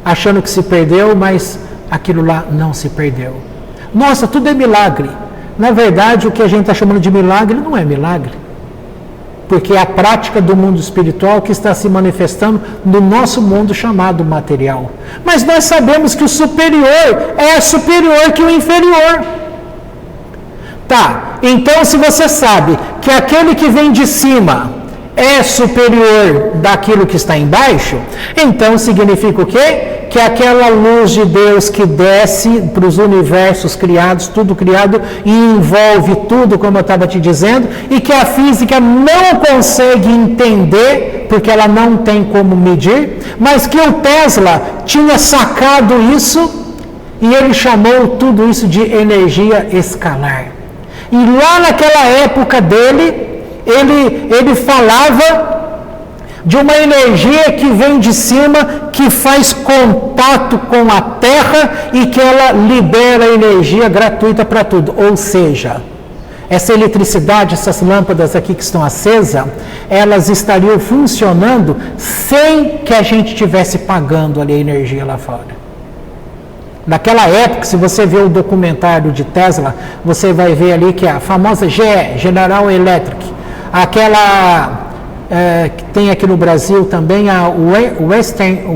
achando que se perdeu, mas aquilo lá não se perdeu. Nossa, tudo é milagre. Na verdade, o que a gente está chamando de milagre não é milagre, porque é a prática do mundo espiritual que está se manifestando no nosso mundo chamado material. Mas nós sabemos que o superior é superior que o inferior. Tá, então se você sabe que aquele que vem de cima é superior daquilo que está embaixo, então significa o quê? Que aquela luz de Deus que desce para os universos criados, tudo criado, e envolve tudo, como eu estava te dizendo, e que a física não consegue entender, porque ela não tem como medir, mas que o Tesla tinha sacado isso, e ele chamou tudo isso de energia escalar. E lá naquela época dele, ele falava de uma energia que vem de cima, que faz contato com a Terra e que ela libera energia gratuita para tudo. Ou seja, essa eletricidade, essas lâmpadas aqui que estão acesas, elas estariam funcionando sem que a gente estivesse pagando ali a energia lá fora. Naquela época, se você vê o documentário de Tesla, você vai ver ali que a famosa GE, General Electric, aquela que tem aqui no Brasil também, a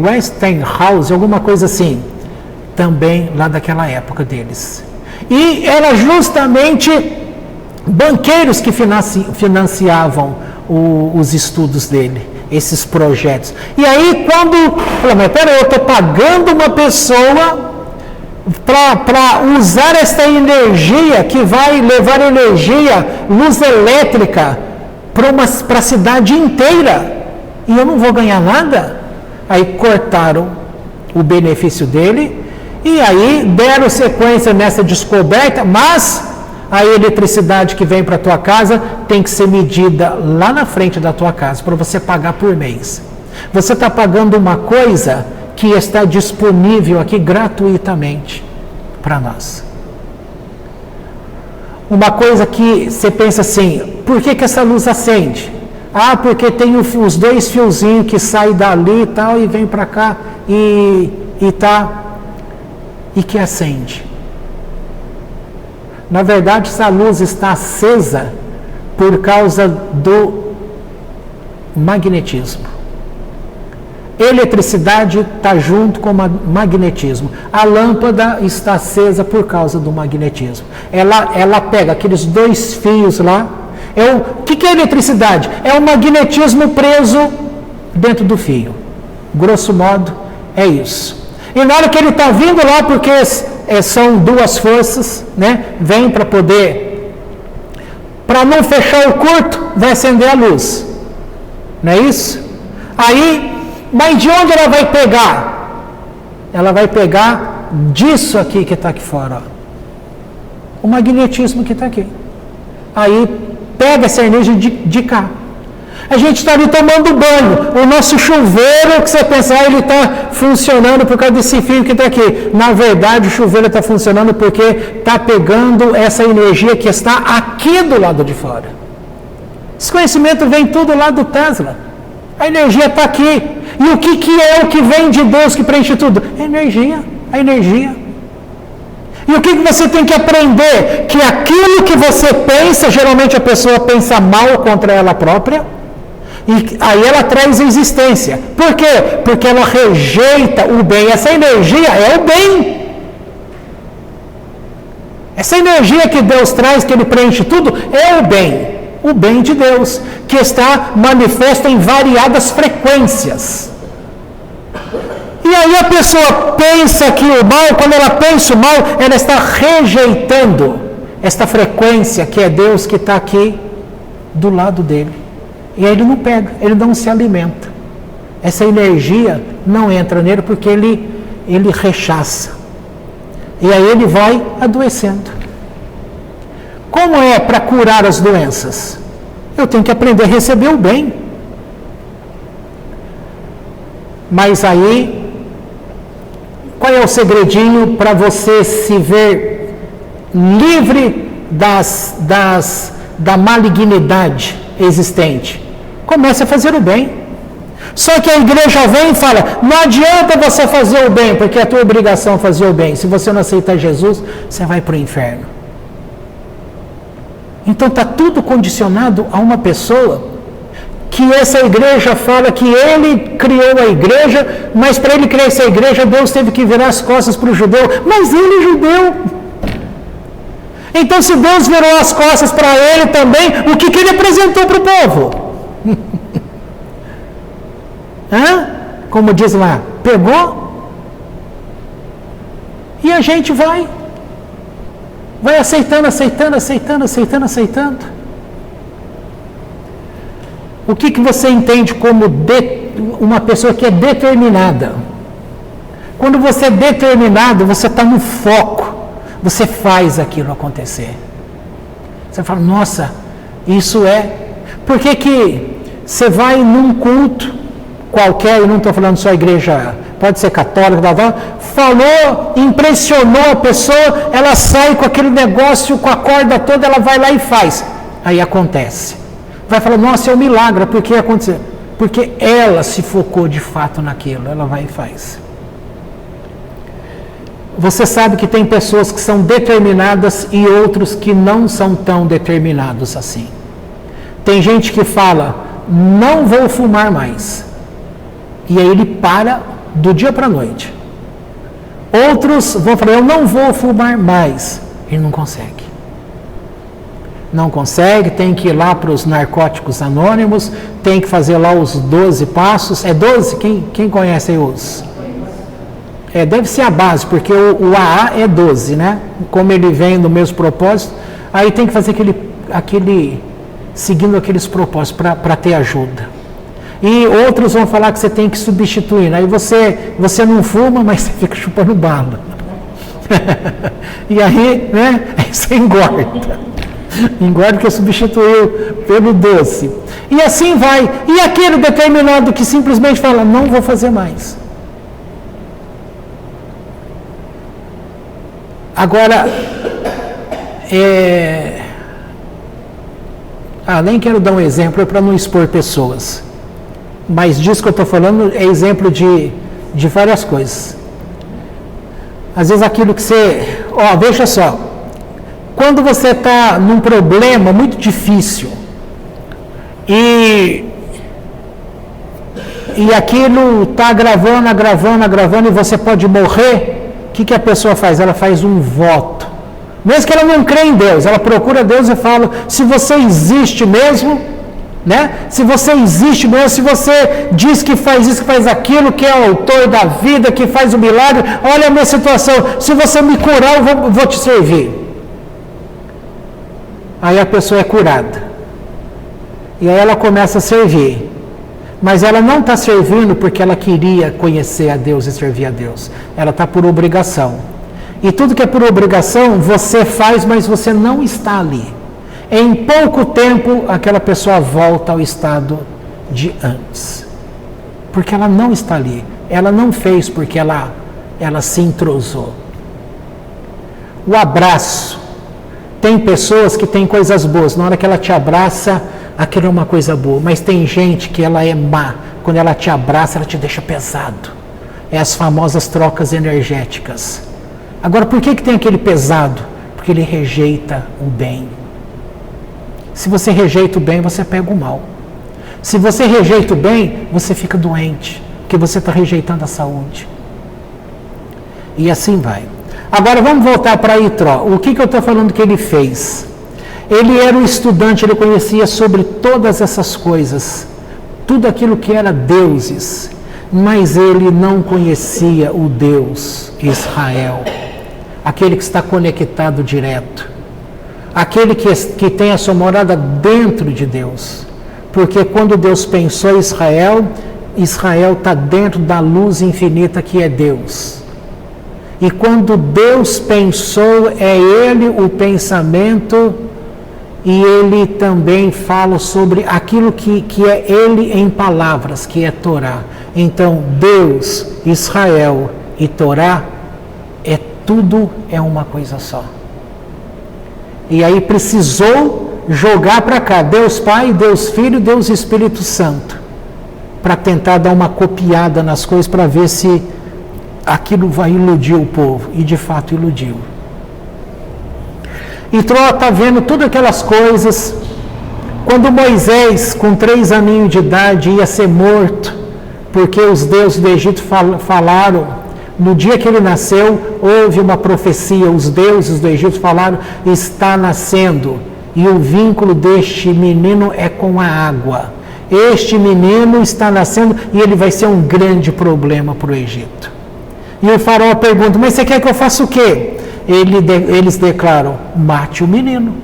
Westinghouse, alguma coisa assim, também lá daquela época deles. E era justamente banqueiros que financiavam os estudos dele, esses projetos. E aí quando, mas peraí, eu estou pagando uma pessoa para usar esta energia que vai levar energia, luz elétrica, para a cidade inteira, e eu não vou ganhar nada? Aí cortaram o benefício dele, e aí deram sequência nessa descoberta, mas a eletricidade que vem para a tua casa tem que ser medida lá na frente da tua casa, para você pagar por mês. Você está pagando uma coisa que está disponível aqui gratuitamente para nós. Uma coisa que você pensa assim, por que essa luz acende? Porque tem os dois fiozinhos que saem dali e tal, e vem para cá e que acende. Na verdade, essa luz está acesa por causa do magnetismo. Eletricidade está junto com o magnetismo. A lâmpada está acesa por causa do magnetismo. Ela pega aqueles dois fios lá. O que é eletricidade? É o magnetismo preso dentro do fio. Grosso modo, é isso. E na hora que ele está vindo lá, porque são duas forças, né? Vem para poder, para não fechar o curto, vai acender a luz. Não é isso? Aí, mas de onde ela vai pegar? Ela vai pegar disso aqui que está aqui fora. Ó. O magnetismo que está aqui. Aí, pega essa energia de cá. A gente está ali tomando banho. O nosso chuveiro, que você pensar, ele está funcionando por causa desse fio que está aqui. Na verdade, o chuveiro está funcionando porque está pegando essa energia que está aqui do lado de fora. Esse conhecimento vem tudo lá do Tesla. A energia está aqui. E o que é o que vem de Deus que preenche tudo? Energia. A energia. E o que você tem que aprender? Que aquilo que você pensa, geralmente a pessoa pensa mal contra ela própria, e aí ela traz existência. Por quê? Porque ela rejeita o bem. Essa energia é o bem. Essa energia que Deus traz, que Ele preenche tudo, é o bem. O bem de Deus, que está manifesto em variadas frequências. E aí a pessoa pensa que o mal, quando ela pensa o mal, ela está rejeitando esta frequência que é Deus que está aqui do lado dele. E aí ele não pega, ele não se alimenta. Essa energia não entra nele porque ele rechaça. E aí ele vai adoecendo. Como é para curar as doenças? Eu tenho que aprender a receber o bem. Mas aí, qual é o segredinho para você se ver livre da malignidade existente? Comece a fazer o bem. Só que a igreja vem e fala, não adianta você fazer o bem, porque é a tua obrigação fazer o bem. Se você não aceitar Jesus, você vai para o inferno. Então está tudo condicionado a uma pessoa que essa igreja fala que ele criou a igreja, mas para ele criar essa igreja, Deus teve que virar as costas para o judeu. Mas ele é judeu. Então, se Deus virou as costas para ele também, o que ele apresentou para o povo? Como diz lá, pegou? E a gente vai aceitando. O que você entende como uma pessoa que é determinada? Quando você é determinado, você está no foco. Você faz aquilo acontecer. Você fala, nossa, isso é... Por que você vai num culto qualquer, eu não estou falando só igreja, pode ser católica, falou, impressionou a pessoa, ela sai com aquele negócio, com a corda toda, ela vai lá e faz. Aí acontece. Vai falar, nossa, é um milagre, por que aconteceu? Porque ela se focou de fato naquilo, ela vai e faz. Você sabe que tem pessoas que são determinadas e outros que não são tão determinados assim. Tem gente que fala, não vou fumar mais. E aí ele para do dia para a noite. Outros vão falar, eu não vou fumar mais. Ele não consegue. Não consegue, tem que ir lá para os narcóticos anônimos, tem que fazer lá os 12 passos. É 12? Quem conhece aí os? Deve ser a base, porque o AA é 12, né? Como ele vem no mesmo propósito, aí tem que fazer seguindo aqueles propósitos para ter ajuda. E outros vão falar que você tem que substituir. Aí você não fuma, mas você fica chupando bala. E aí, né? Aí você engorda. Engorda porque substituiu pelo doce. E assim vai. E aquele determinado que simplesmente fala, não vou fazer mais. Agora, nem quero dar um exemplo para não expor pessoas, mas disso que eu estou falando é exemplo de várias coisas. Às vezes aquilo que você... veja só, Quando você está num problema muito difícil e aquilo está agravando e você pode morrer, o que a pessoa faz? Ela faz um voto. Mesmo que ela não crê em Deus, ela procura Deus e fala, se você existe mesmo, né? Se você existe mesmo, se você diz que faz isso, que faz aquilo, que é o autor da vida, que faz o milagre, olha a minha situação, se você me curar, eu vou te servir. Aí a pessoa é curada. E aí ela começa a servir. Mas ela não está servindo porque ela queria conhecer a Deus e servir a Deus. Ela está por obrigação. E tudo que é por obrigação, você faz, mas você não está ali. Em pouco tempo, aquela pessoa volta ao estado de antes. Porque ela não está ali. Ela não fez porque ela se entrosou. O abraço. Tem pessoas que têm coisas boas. Na hora que ela te abraça, aquilo é uma coisa boa. Mas tem gente que ela é má. Quando ela te abraça, ela te deixa pesado. É as famosas trocas energéticas. Agora, por que tem aquele pesado? Porque ele rejeita o bem. Se você rejeita o bem, você pega o mal. Se você rejeita o bem, você fica doente. Porque você está rejeitando a saúde. E assim vai. Agora vamos voltar para Itró. O que eu estou falando que ele fez? Ele era um estudante, ele conhecia sobre todas essas coisas, tudo aquilo que era deuses, mas ele não conhecia o Deus Israel, aquele que está conectado direto, aquele que tem a sua morada dentro de Deus, porque quando Deus pensou em Israel, Israel está dentro da luz infinita que é Deus. E quando Deus pensou, é Ele o pensamento, e Ele também fala sobre aquilo que é Ele em palavras, que é Torá. Então, Deus, Israel e Torá, tudo é uma coisa só. E aí precisou jogar para cá, Deus Pai, Deus Filho, Deus Espírito Santo, para tentar dar uma copiada nas coisas, para ver se aquilo vai iludir o povo, e de fato iludiu. Itró está vendo todas aquelas coisas. Quando Moisés, com 3 aninhos de idade, ia ser morto, porque os deuses do Egito falaram, no dia que ele nasceu, houve uma profecia, os deuses do Egito falaram, está nascendo, e o vínculo deste menino é com a água. Este menino está nascendo, e ele vai ser um grande problema para o Egito. E o faraó pergunta, mas você quer que eu faça o quê? Eles declaram, mate o menino.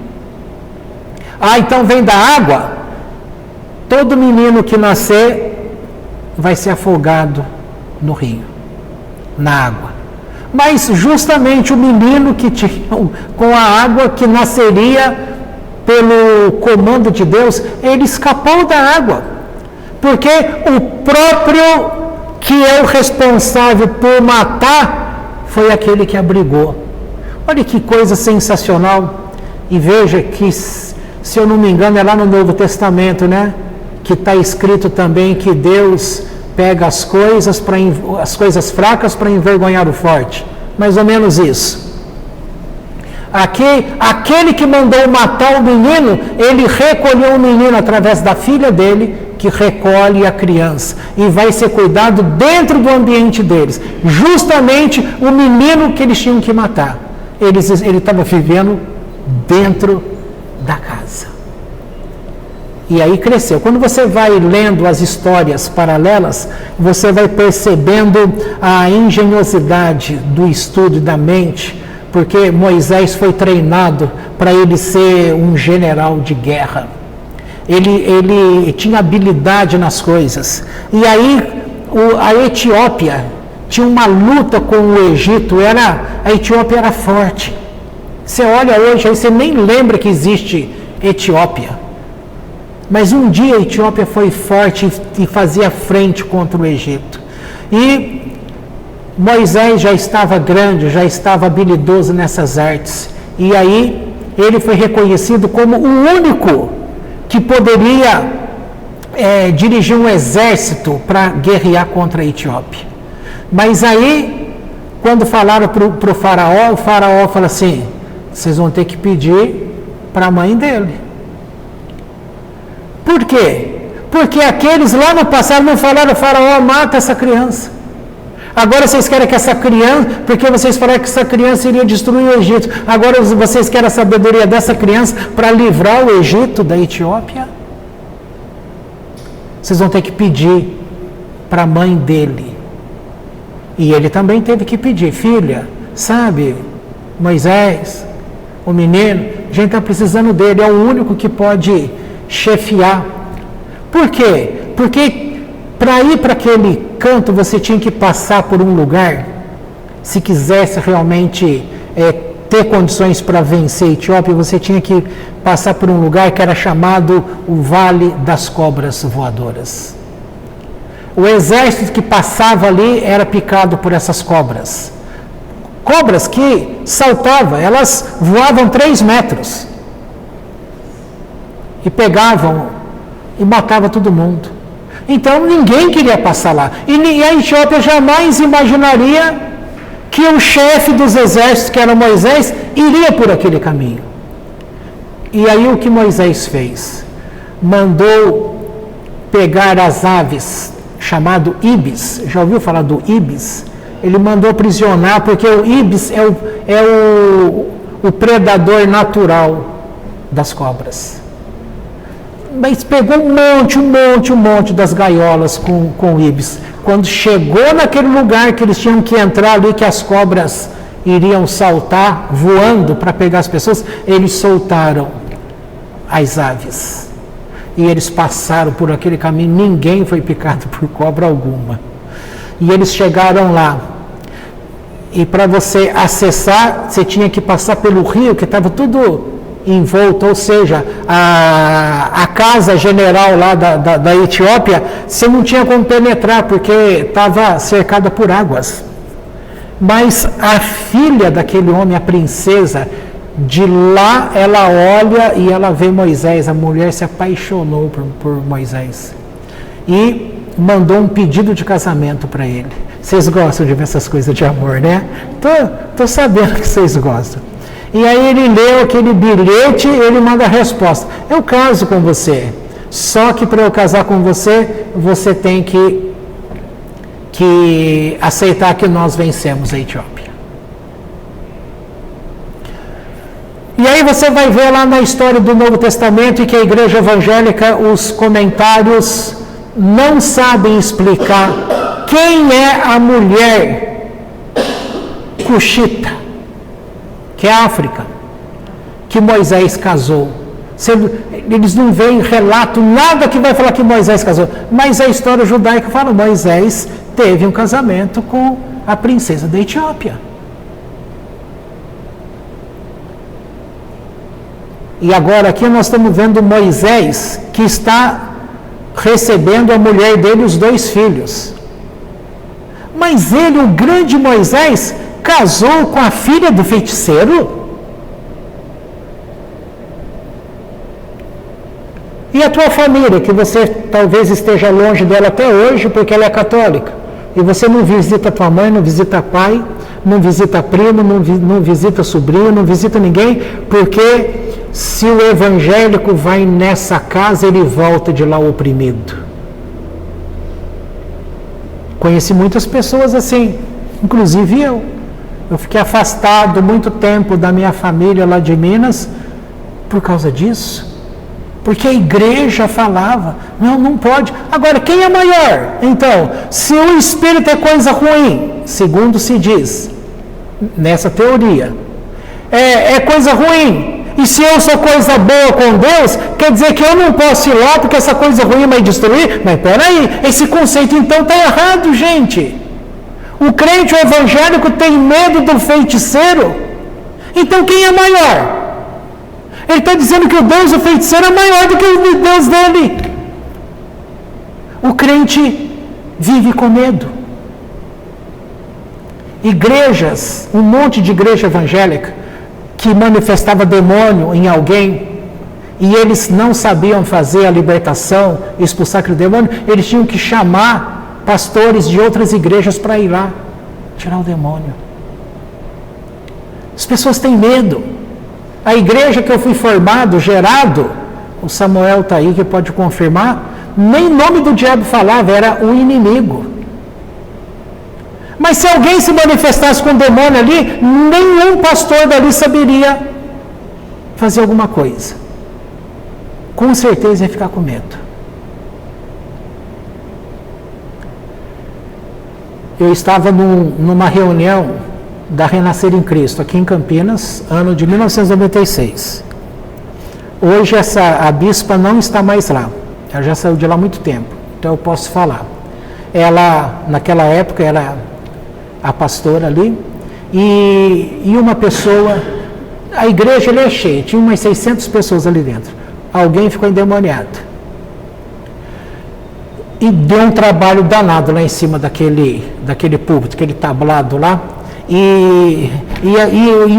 Ah, então vem da água? Todo menino que nascer vai ser afogado no rio, na água. Mas justamente o menino que tinha com a água, que nasceria pelo comando de Deus, ele escapou da água. Porque o próprio que é o responsável por matar, foi aquele que abrigou. Olha que coisa sensacional. E veja que, se eu não me engano, é lá no Novo Testamento, né? Que está escrito também que Deus pega as coisas fracas para envergonhar o forte. Mais ou menos isso. Aquele que mandou matar o menino, ele recolheu o menino através da filha dele, que recolhe a criança e vai ser cuidado dentro do ambiente deles. Justamente o menino que eles tinham que matar. Ele estava vivendo dentro da casa. E aí cresceu. Quando você vai lendo as histórias paralelas, você vai percebendo a engenhosidade do estudo da mente, porque Moisés foi treinado para ele ser um general de guerra. Ele tinha habilidade nas coisas. E aí a Etiópia tinha uma luta com o Egito. A Etiópia era forte. Você olha hoje, aí você nem lembra que existe Etiópia. Mas um dia a Etiópia foi forte e fazia frente contra o Egito. E Moisés já estava grande, já estava habilidoso nessas artes. E aí ele foi reconhecido como o único que poderia dirigir um exército para guerrear contra a Etiópia. Mas aí, quando falaram para o faraó falou assim, vocês vão ter que pedir para a mãe dele. Por quê? Porque aqueles lá no passado não falaram, Faraó, mata essa criança. Agora vocês querem que essa criança, porque vocês falaram que essa criança iria destruir o Egito. Agora vocês querem a sabedoria dessa criança para livrar o Egito da Etiópia? Vocês vão ter que pedir para a mãe dele. E ele também teve que pedir, filha, sabe, Moisés, o menino, a gente está precisando dele, é o único que pode chefiar. Por quê? Porque para ir para aquele canto você tinha que passar por um lugar, se quisesse realmente ter condições para vencer a Etiópia, você tinha que passar por um lugar que era chamado o Vale das Cobras Voadoras. O exército que passava ali era picado por essas cobras. Cobras que saltavam, elas voavam 3 metros. E pegavam e matavam todo mundo. Então ninguém queria passar lá. E a Etiópia jamais imaginaria que o chefe dos exércitos, que era Moisés, iria por aquele caminho. E aí o que Moisés fez? Mandou pegar as aves, chamado ibis. Já ouviu falar do ibis? Ele mandou aprisionar, porque o ibis é o predador natural das cobras. Mas pegou um monte das gaiolas com ibis. Quando chegou naquele lugar que eles tinham que entrar ali, que as cobras iriam saltar voando para pegar as pessoas, eles soltaram as aves. E eles passaram por aquele caminho, ninguém foi picado por cobra alguma. E eles chegaram lá. E para você acessar, você tinha que passar pelo rio, que estava tudo envolto, ou seja, a casa general lá da Etiópia, você não tinha como penetrar, porque estava cercada por águas. Mas a filha daquele homem, a princesa, de lá ela olha e ela vê Moisés, a mulher se apaixonou por Moisés. E mandou um pedido de casamento para ele. Vocês gostam de ver essas coisas de amor, né? Tô sabendo que vocês gostam. E aí ele leu aquele bilhete e ele manda a resposta. Eu caso com você, só que para eu casar com você, você tem que aceitar que nós vencemos a Etiópia. E aí você vai ver lá na história do Novo Testamento e que a igreja evangélica, os comentários não sabem explicar quem é a mulher cuxita, que é a África, que Moisés casou. Eles não veem relato, nada que vai falar que Moisés casou, mas a história judaica fala que Moisés teve um casamento com a princesa da Etiópia. E agora aqui nós estamos vendo Moisés que está recebendo a mulher dele, os 2 filhos. Mas ele, o grande Moisés, casou com a filha do feiticeiro? E a tua família, que você talvez esteja longe dela até hoje, porque ela é católica, e você não visita tua mãe, não visita pai, não visita primo, não visita sobrinho, não visita ninguém, porque se o evangélico vai nessa casa, ele volta de lá oprimido. Conheci muitas pessoas assim, inclusive eu. Eu fiquei afastado muito tempo da minha família lá de Minas por causa disso. Porque a igreja falava, não pode. Agora, quem é maior? Então, se o espírito é coisa ruim, segundo se diz, nessa teoria, é coisa ruim. E se eu sou coisa boa com Deus, quer dizer que eu não posso ir lá porque essa coisa ruim vai destruir? Mas peraí, esse conceito então está errado, gente. O crente, o evangélico, tem medo do feiticeiro? Então quem é maior? Ele está dizendo que o Deus do feiticeiro é maior do que o Deus dele. O crente vive com medo. Igrejas, um monte de igreja evangélica, que manifestava demônio em alguém, e eles não sabiam fazer a libertação, expulsar aquele demônio, eles tinham que chamar pastores de outras igrejas para ir lá, tirar o demônio. As pessoas têm medo. A igreja que eu fui formado, gerado, o Samuel está aí que pode confirmar, nem nome do diabo falava, era o inimigo. Mas se alguém se manifestasse com demônio ali, nenhum pastor dali saberia fazer alguma coisa. Com certeza ia ficar com medo. Eu estava numa reunião da Renascer em Cristo, aqui em Campinas, ano de 1996. Hoje a bispa não está mais lá. Ela já saiu de lá há muito tempo, então eu posso falar. Ela, naquela época, era a pastora ali, e uma pessoa, a igreja ali é cheia, tinha umas 600 pessoas ali dentro. Alguém ficou endemoniado. E deu um trabalho danado lá em cima daquele púlpito, aquele tablado lá, e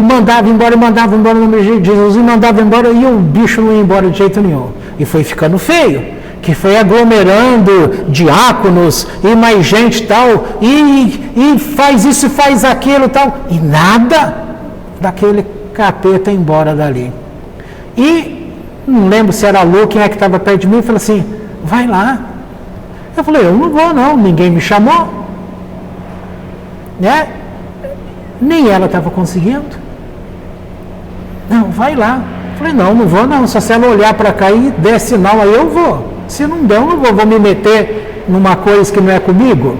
mandava embora no nome de Jesus, e mandava embora, e o bicho não ia embora de jeito nenhum. E foi ficando feio, que foi aglomerando diáconos e mais gente e tal, e faz isso e faz aquilo e tal, e nada daquele capeta embora dali. E não lembro se era a Lu, quem é que estava perto de mim, e falou assim, vai lá. Eu falei, eu não vou não, ninguém me chamou, né? Nem ela estava conseguindo. Não, vai lá. Eu falei, não vou não, só se ela olhar para cá e der sinal, aí eu vou. Se não der, eu não vou me meter numa coisa que não é comigo.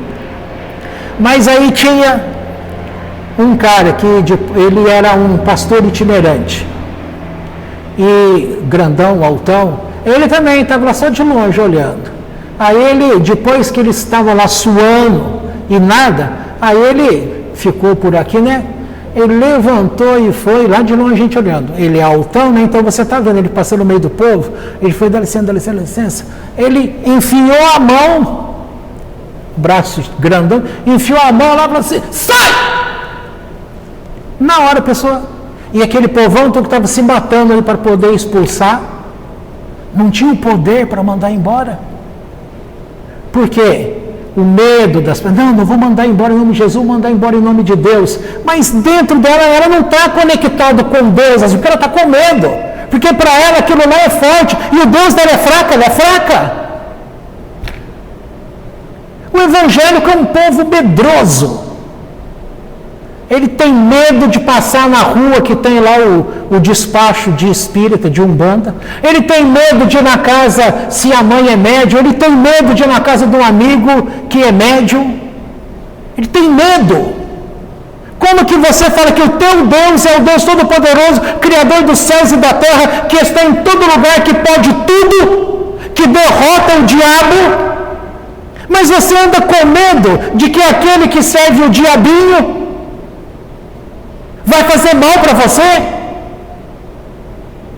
Mas aí tinha um cara que ele era um pastor itinerante, e grandão, altão, ele também estava lá só de longe olhando. Aí ele, depois que eles estavam lá suando e nada, aí ele ficou por aqui, né? Ele levantou e foi lá de longe, a gente olhando. Ele é altão, né? Então você está vendo ele passando no meio do povo. Ele foi, dá licença, dá licença, dá licença. Ele enfiou a mão, braço grandão, enfiou a mão lá e falou assim, sai! Na hora a pessoa, e aquele povão todo que estava se matando ali para poder expulsar, não tinha o poder para mandar embora. Por quê? O medo das pessoas, não vou mandar embora em nome de Jesus, vou mandar embora em nome de Deus. Mas dentro dela, ela não está conectada com Deus, porque ela está com medo. Porque para ela aquilo lá é forte, e o Deus dela é fraca, ela é fraca. O evangélico é um povo medroso. Ele tem medo de passar na rua que tem lá o despacho de espírita, de umbanda. Ele tem medo de ir na casa, se a mãe é médium. Ele tem medo de ir na casa de um amigo que é médium. Ele tem medo. Como que você fala que o teu Deus é o Deus Todo-Poderoso, Criador dos céus e da terra, que está em todo lugar, que pode tudo, que derrota o diabo, mas você anda com medo de que aquele que serve o diabinho vai fazer mal para você?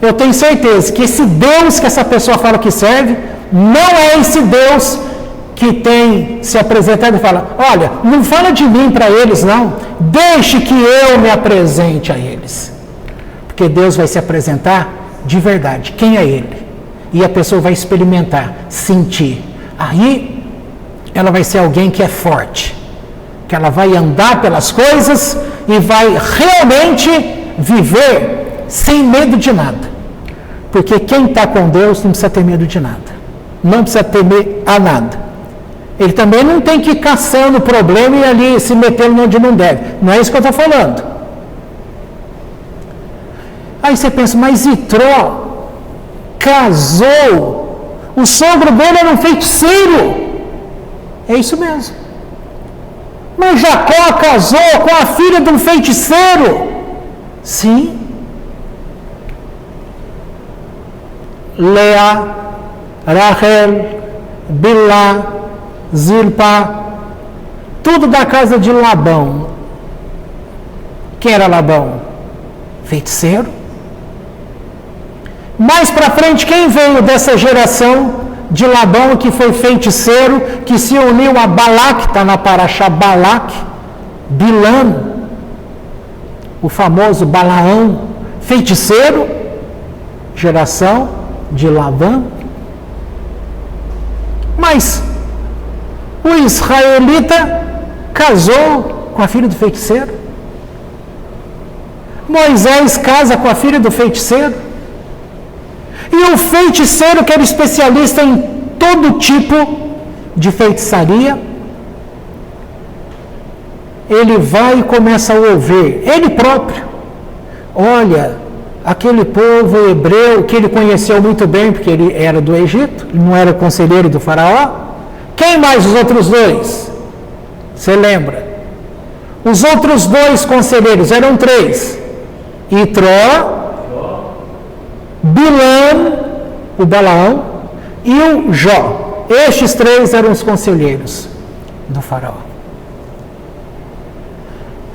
Eu tenho certeza que esse Deus que essa pessoa fala que serve, não é esse Deus que tem se apresentado e fala, olha, não fala de mim para eles não, deixe que eu me apresente a eles. Porque Deus vai se apresentar de verdade, quem é Ele? E a pessoa vai experimentar, sentir. Aí, ela vai ser alguém que é forte, que ela vai andar pelas coisas e vai realmente viver sem medo de nada. Porque quem está com Deus não precisa ter medo de nada. Não precisa temer a nada. Ele também não tem que ir caçando o problema e ali se metendo onde não deve. Não é isso que eu estou falando. Aí você pensa, mas Itró casou, o sogro dele era um feiticeiro. É isso mesmo. Mas Jacó casou com a filha de um feiticeiro. Sim. Lea, Rachel, Bilá, Zilpa, tudo da casa de Labão. Quem era Labão? Feiticeiro. Mais para frente, quem veio dessa geração de Labão, que foi feiticeiro, que se uniu a Balaque, está na Paraxá Balaque, Bilã, o famoso Balaão, feiticeiro, geração de Labão. Mas o israelita casou com a filha do feiticeiro. Moisés casa com a filha do feiticeiro. E o feiticeiro, que era especialista em todo tipo de feitiçaria, ele vai e começa a ouvir, ele próprio, olha, aquele povo hebreu que ele conheceu muito bem, porque ele era do Egito, ele não era conselheiro do faraó. Quem mais os outros dois? Você lembra? Os outros dois conselheiros eram 3. Itró, Bilã, o Balaão, e o Jó. Estes 3 eram os conselheiros do faraó.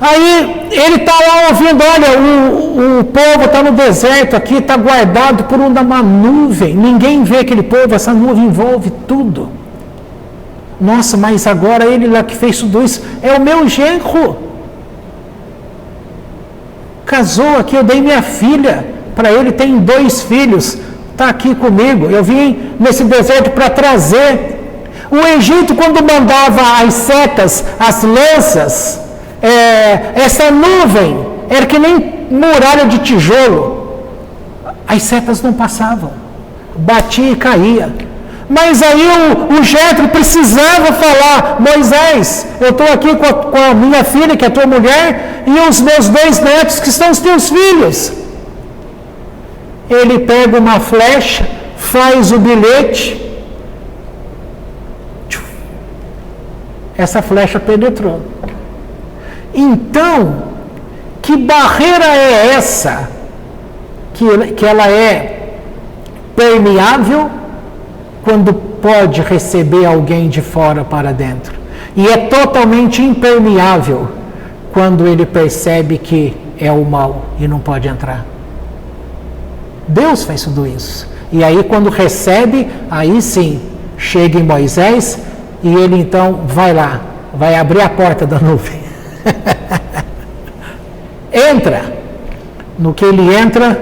Aí ele está lá ouvindo, olha, o povo está no deserto aqui, está guardado por uma nuvem, ninguém vê aquele povo, essa nuvem envolve tudo. Nossa, mas agora ele lá que fez tudo isso, é o meu genro. Casou aqui, eu dei minha filha para ele, tem 2 filhos, está aqui comigo, eu vim nesse deserto para trazer. O Egito, quando mandava as setas, as lanças, essa nuvem era que nem muralha de tijolo, as setas não passavam, batia e caía. Mas aí o Jetro precisava falar, Moisés, eu estou aqui com a minha filha, que é a tua mulher, e os meus 2 netos, que são os teus filhos. Ele pega uma flecha, faz o bilhete, essa flecha penetrou. Então, que barreira é essa? Que ela é permeável quando pode receber alguém de fora para dentro. E é totalmente impermeável quando ele percebe que é o mal e não pode entrar. Deus faz tudo isso. E aí quando recebe, aí sim, chega em Moisés e ele então vai lá, vai abrir a porta da nuvem. Entra. No que ele entra,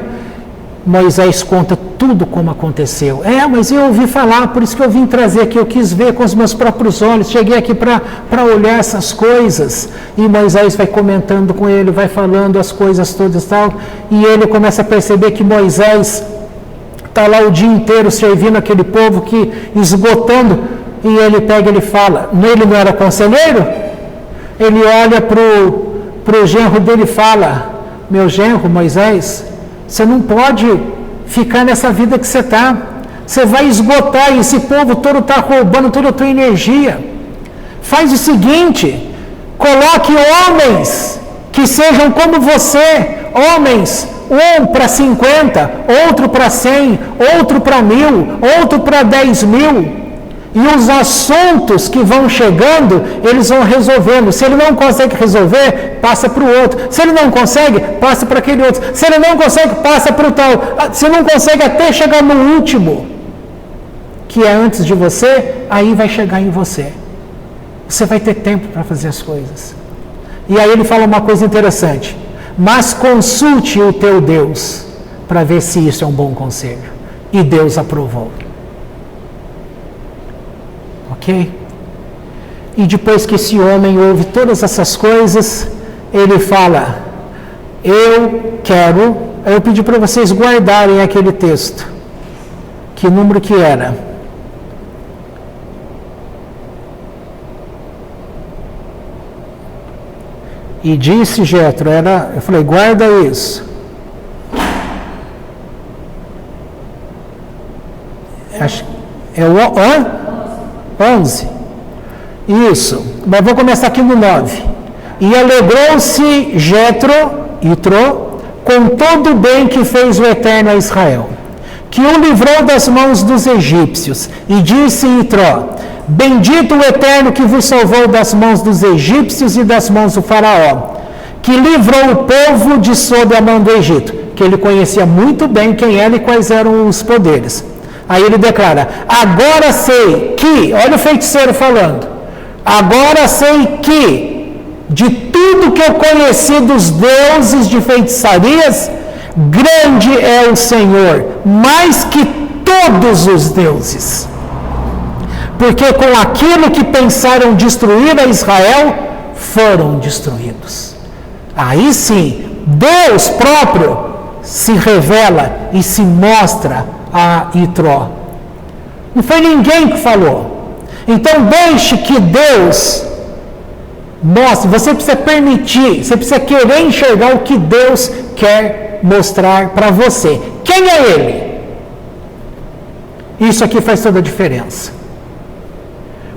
Moisés conta tudo como aconteceu. Mas eu ouvi falar, por isso que eu vim trazer aqui, eu quis ver com os meus próprios olhos, cheguei aqui para olhar essas coisas. E Moisés vai comentando com ele, vai falando as coisas todas e tal, e ele começa a perceber que Moisés está lá o dia inteiro servindo aquele povo, que esgotando, e ele pega e ele fala, ele não era conselheiro? Ele olha para o genro dele e fala, meu genro Moisés, você não pode ficar nessa vida que você está. Você vai esgotar e esse povo todo está roubando toda a tua energia. Faz o seguinte, coloque homens que sejam como você, homens, um para 50, outro para 100, outro para 1000, outro para 10.000. E os assuntos que vão chegando, eles vão resolvendo. Se ele não consegue resolver, passa para o outro. Se ele não consegue, passa para aquele outro. Se ele não consegue, passa para o tal. Se não consegue até chegar no último, que é antes de você, aí vai chegar em você. Você vai ter tempo para fazer as coisas. E aí ele fala uma coisa interessante. Mas consulte o teu Deus para ver se isso é um bom conselho. E Deus aprovou. Ok? E depois que esse homem ouve todas essas coisas, ele fala, eu pedi para vocês guardarem aquele texto. Que número que era? E disse Jetro, eu falei, guarda isso. É o 11. Isso. Mas vou começar aqui no 9. E alegrou-se Yitro, com todo o bem que fez o Eterno a Israel, que o livrou das mãos dos egípcios. E disse Yitro, bendito o Eterno que vos salvou das mãos dos egípcios e das mãos do faraó, que livrou o povo de sob a mão do Egito, que ele conhecia muito bem quem era e quais eram os poderes. Aí ele declara, agora sei que, olha o feiticeiro falando, agora sei que, de tudo que eu conheci dos deuses de feitiçarias, grande é o Senhor, mais que todos os deuses. Porque com aquilo que pensaram destruir a Israel, foram destruídos. Aí sim, Deus próprio se revela e se mostra a Itró. Não foi ninguém que falou. Então deixe que Deus mostre. Você precisa permitir, você precisa querer enxergar o que Deus quer mostrar para você. Quem é Ele? Isso aqui faz toda a diferença.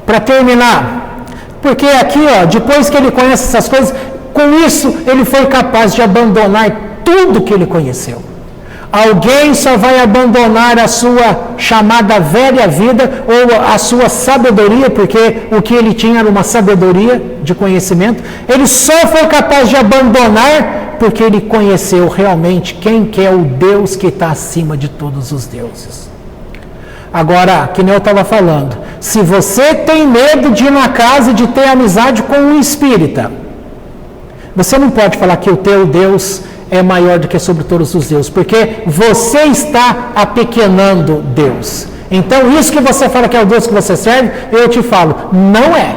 Para terminar, porque aqui, depois que ele conhece essas coisas, com isso ele foi capaz de abandonar tudo que ele conheceu. Alguém só vai abandonar a sua chamada velha vida ou a sua sabedoria, porque o que ele tinha era uma sabedoria de conhecimento. Ele só foi capaz de abandonar porque ele conheceu realmente quem que é o Deus que está acima de todos os deuses. Agora, que nem eu estava falando, se você tem medo de ir na casa e de ter amizade com um espírita, você não pode falar que o teu Deus é maior do que sobre todos os deuses, porque você está apequenando Deus. Então, isso que você fala que é o Deus que você serve, eu te falo, não é.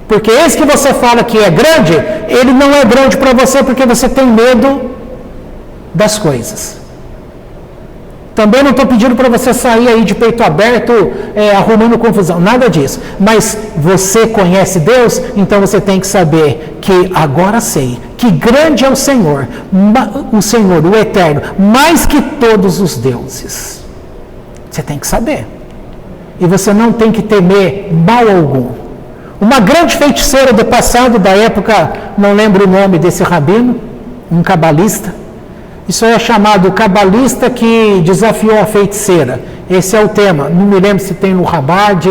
Porque esse que você fala que é grande, ele não é grande para você porque você tem medo das coisas. Também não estou pedindo para você sair aí de peito aberto, arrumando confusão, nada disso. Mas você conhece Deus, então você tem que saber que agora sei que grande é o Senhor, o Eterno, mais que todos os deuses. Você tem que saber. E você não tem que temer mal algum. Uma grande feiticeira do passado, da época, não lembro o nome desse rabino, um cabalista. Isso é chamado cabalista que desafiou a feiticeira. Esse é o tema. Não me lembro se tem no Rabad,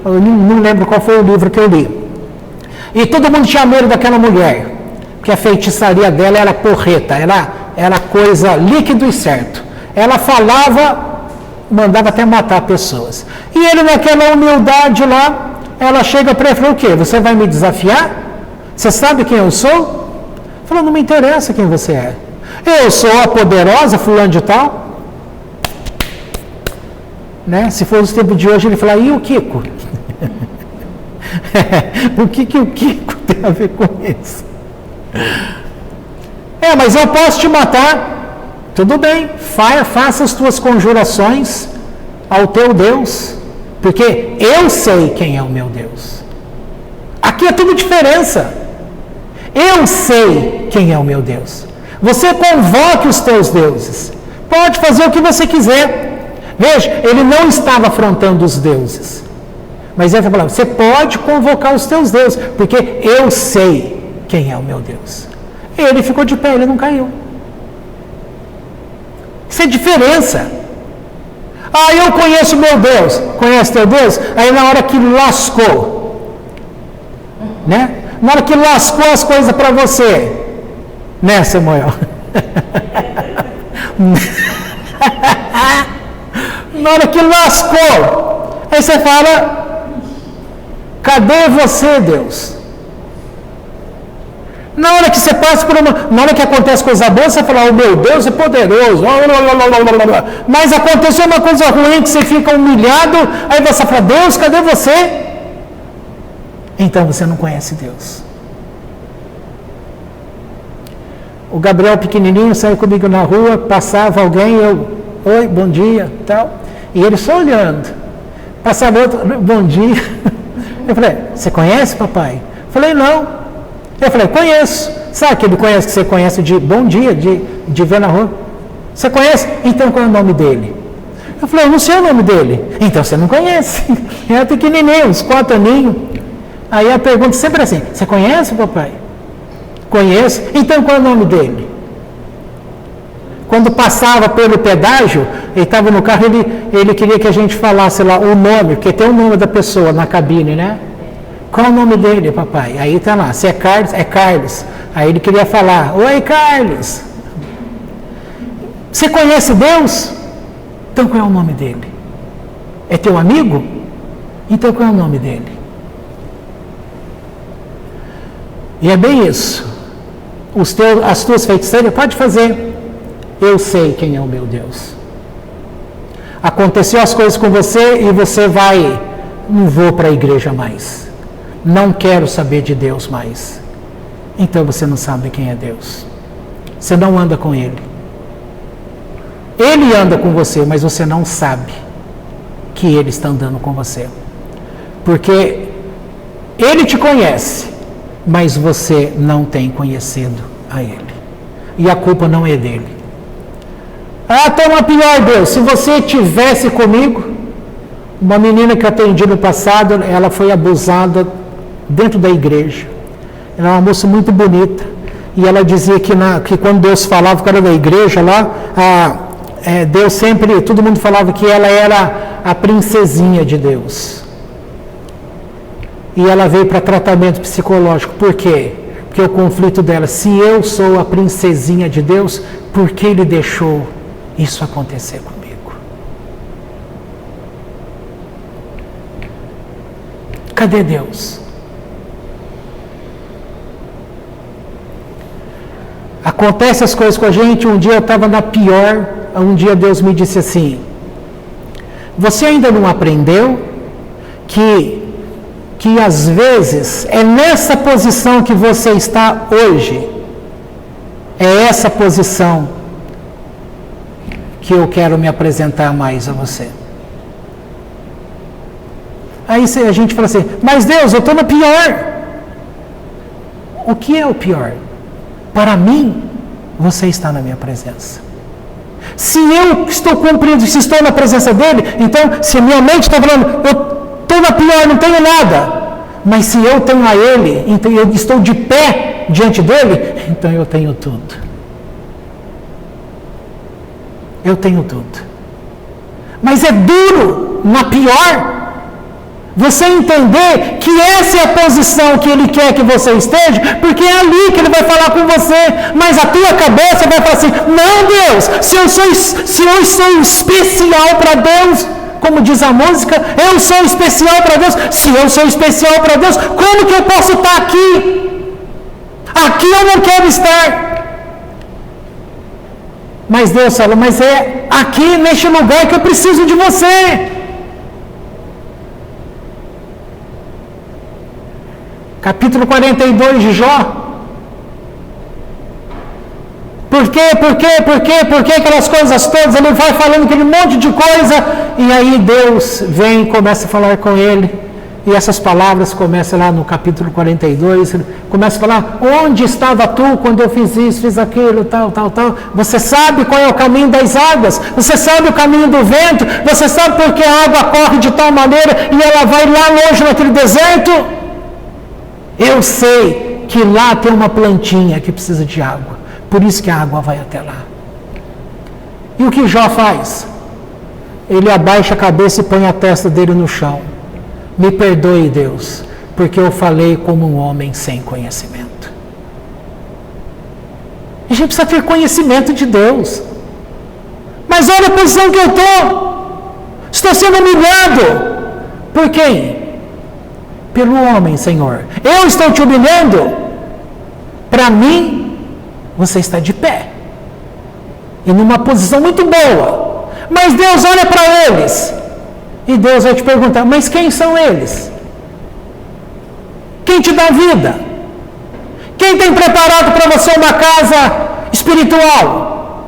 não lembro qual foi o livro que eu li. E todo mundo tinha medo daquela mulher, porque a feitiçaria dela era porreta, era coisa líquido e certo. Ela falava, mandava até matar pessoas. E ele, naquela humildade lá, ela chega para ele e fala, o quê? Você vai me desafiar? Você sabe quem eu sou? Falou, não me interessa quem você é. Eu sou a poderosa fulano de tal. Né? Se for os tempos de hoje, ele fala, e o Kiko? O que o Kiko tem a ver com isso? Mas eu posso te matar. Tudo bem, faça as tuas conjurações ao teu Deus, porque eu sei quem é o meu Deus. Aqui é tudo diferença. Eu sei quem é o meu Deus. Você convoque os teus deuses. Pode fazer o que você quiser. Veja, ele não estava afrontando os deuses. Mas ele falou, você pode convocar os teus deuses, porque eu sei quem é o meu Deus. E ele ficou de pé, ele não caiu. Isso é diferença. Eu conheço o meu Deus. Conhece teu Deus? Aí na hora que lascou, né? Na hora que lascou as coisas para você, né, Samuel? Na hora que lascou, aí você fala, cadê você, Deus? Na hora que você passa por na hora que acontece coisa boa, você fala, meu Deus é poderoso, mas aconteceu uma coisa ruim que você fica humilhado, aí você fala, Deus, cadê você? Então você não conhece Deus. O Gabriel pequenininho saiu comigo na rua, passava alguém, oi, bom dia, tal, e ele só olhando. Passava outro, bom dia. Eu falei, você conhece, papai? Eu falei, não. Eu falei, conheço. Sabe que ele conhece, que você conhece de bom dia, de ver na rua? Você conhece? Então qual é o nome dele? Eu falei, eu não sei o nome dele. Então você não conhece. É pequenininho, uns 4 aninhos. Aí a pergunta sempre é assim, você conhece, papai? Conheço. Então qual é o nome dele? Quando passava pelo pedágio, ele estava no carro, ele queria que a gente falasse lá o nome, porque tem o nome da pessoa na cabine, né? Qual é o nome dele, papai? Aí está lá, se é Carlos, é Carlos. Aí ele queria falar, oi, Carlos. Você conhece Deus? Então qual é o nome dele? É teu amigo? Então qual é o nome dele? E é bem isso. As tuas feiticeiras, pode fazer. Eu sei quem é o meu Deus. Aconteceu as coisas com você e você vai, não vou para a igreja mais. Não quero saber de Deus mais. Então você não sabe quem é Deus. Você não anda com Ele. Ele anda com você, mas você não sabe que Ele está andando com você. Porque Ele te conhece, mas você não tem conhecido a Ele. E a culpa não é dele. Ah, toma pior, Deus, se você tivesse comigo. Uma menina que eu atendi no passado, ela foi abusada dentro da igreja. Ela é uma moça muito bonita. E ela dizia que quando Deus falava com ela da igreja lá, Deus sempre, todo mundo falava que ela era a princesinha de Deus. E ela veio para tratamento psicológico. Por quê? Porque o conflito dela, se eu sou a princesinha de Deus, por que Ele deixou isso acontecer comigo? Cadê Deus? Acontece as coisas com a gente. Um dia eu estava na pior. Um dia Deus me disse assim: você ainda não aprendeu que às vezes é nessa posição que você está hoje, é essa posição que eu quero me apresentar mais a você. Aí a gente fala assim, mas Deus, eu estou no pior. O que é o pior? Para mim, você está na minha presença. Se eu estou cumprindo, se estou na presença dele, então se minha mente está falando, eu estou na pior, não tenho nada. Mas se eu tenho a Ele, então eu estou de pé diante dele, então eu tenho tudo. Eu tenho tudo. Mas é duro, na pior, você entender que essa é a posição que Ele quer que você esteja, porque é ali que Ele vai falar com você. Mas a tua cabeça vai falar assim, não Deus, se eu sou especial para Deus, como diz a música, eu sou especial para Deus. Se eu sou especial para Deus, como que eu posso estar aqui? Aqui eu não quero estar. Mas Deus fala, mas é aqui neste lugar que eu preciso de você. Capítulo 42 de Jó. Por quê? Aquelas coisas todas, ele vai falando aquele monte de coisa, e aí Deus vem e começa a falar com ele, e essas palavras começam lá no capítulo 42, ele começa a falar, onde estava tu quando eu fiz isso, fiz aquilo, tal, você sabe qual é o caminho das águas, você sabe o caminho do vento, você sabe por que a água corre de tal maneira, e ela vai lá longe naquele deserto? Eu sei que lá tem uma plantinha que precisa de água. Por isso que a água vai até lá. E o que Jó faz? Ele abaixa a cabeça e põe a testa dele no chão. Me perdoe, Deus, porque eu falei como um homem sem conhecimento. A gente precisa ter conhecimento de Deus. Mas olha a posição que eu estou. Estou sendo humilhado. Por quem? Pelo homem, Senhor. Eu estou te humilhando. Para mim, você está de pé. E numa posição muito boa. Mas Deus olha para eles. E Deus vai te perguntar, mas quem são eles? Quem te dá vida? Quem tem preparado para você uma casa espiritual?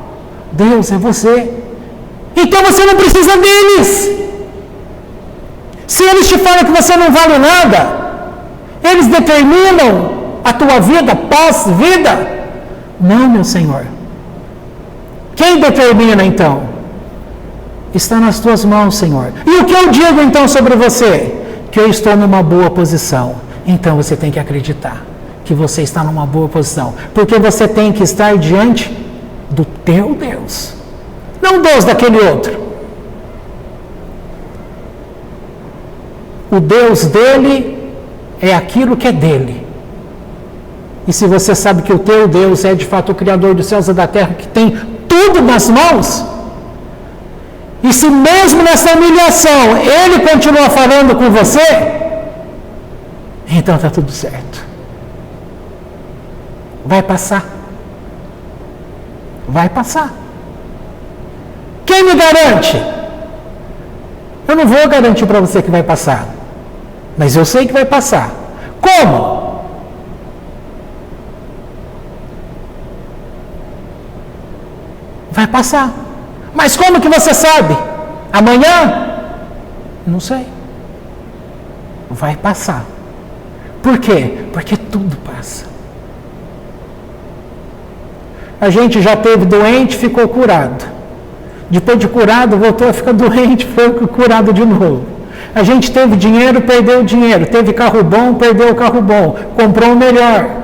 Deus, é você. Então você não precisa deles. Se eles te falam que você não vale nada, eles determinam a tua vida, pós-vida. Não, meu Senhor. Quem determina então? Está nas tuas mãos, Senhor. E o que eu digo então sobre você? Que eu estou numa boa posição. Então você tem que acreditar que você está numa boa posição. Porque você tem que estar diante do teu Deus. Não Deus daquele outro. O Deus dele é aquilo que é dele. E se você sabe que o teu Deus é de fato o Criador dos céus e da terra, que tem tudo nas mãos, e se mesmo nessa humilhação Ele continua falando com você, então está tudo certo. Vai passar. Vai passar. Quem me garante? Eu não vou garantir para você que vai passar, mas eu sei que vai passar. Como? Vai passar. Mas como que você sabe? Amanhã? Não sei. Vai passar. Por quê? Porque tudo passa. A gente já teve doente, ficou curado. Depois de curado, voltou a ficar doente, foi curado de novo. A gente teve dinheiro, perdeu o dinheiro. Teve carro bom, perdeu o carro bom. Comprou o melhor.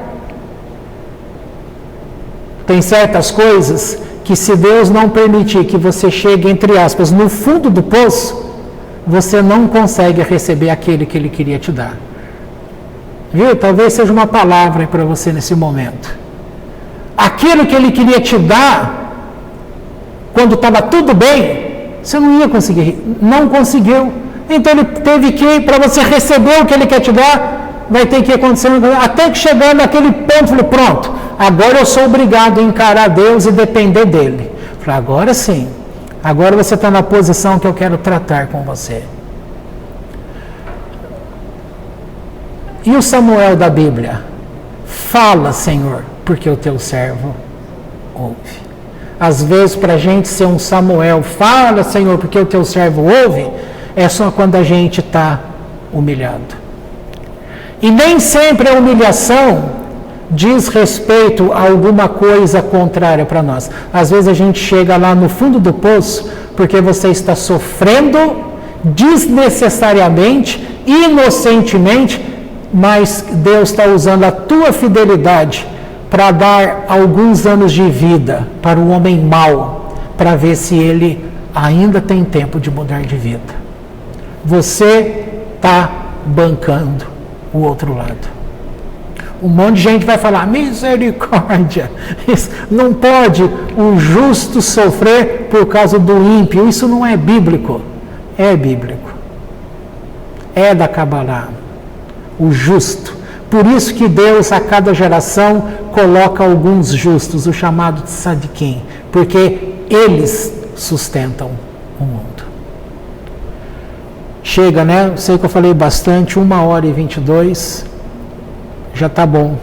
Tem certas coisas que, se Deus não permitir que você chegue, entre aspas, no fundo do poço, você não consegue receber aquele que Ele queria te dar. Viu? Talvez seja uma palavra para você nesse momento. Aquilo que Ele queria te dar, quando estava tudo bem, você não ia conseguir. Não conseguiu. Então Ele teve que, para você receber o que Ele quer te dar, vai ter que acontecer, até que chegar naquele ponto, falei, pronto, agora eu sou obrigado a encarar Deus e depender dEle. Falei, agora sim, agora você está na posição que eu quero tratar com você. E o Samuel da Bíblia? Fala, Senhor, porque o teu servo ouve. Às vezes, para a gente ser um Samuel, fala, Senhor, porque o teu servo ouve, é só quando a gente está humilhado. E nem sempre a humilhação diz respeito a alguma coisa contrária para nós. Às vezes a gente chega lá no fundo do poço porque você está sofrendo desnecessariamente, inocentemente, mas Deus está usando a tua fidelidade para dar alguns anos de vida para o homem mau, para ver se ele ainda tem tempo de mudar de vida. Você está bancando o outro lado. Um monte de gente vai falar, misericórdia, isso não pode o justo sofrer por causa do ímpio. Isso não é bíblico. É bíblico. É da Cabalá. O justo. Por isso que Deus, a cada geração, coloca alguns justos, o chamado de Sadiquim, porque eles sustentam o mundo. Chega, né? Sei que eu falei bastante, 1h22, já está bom.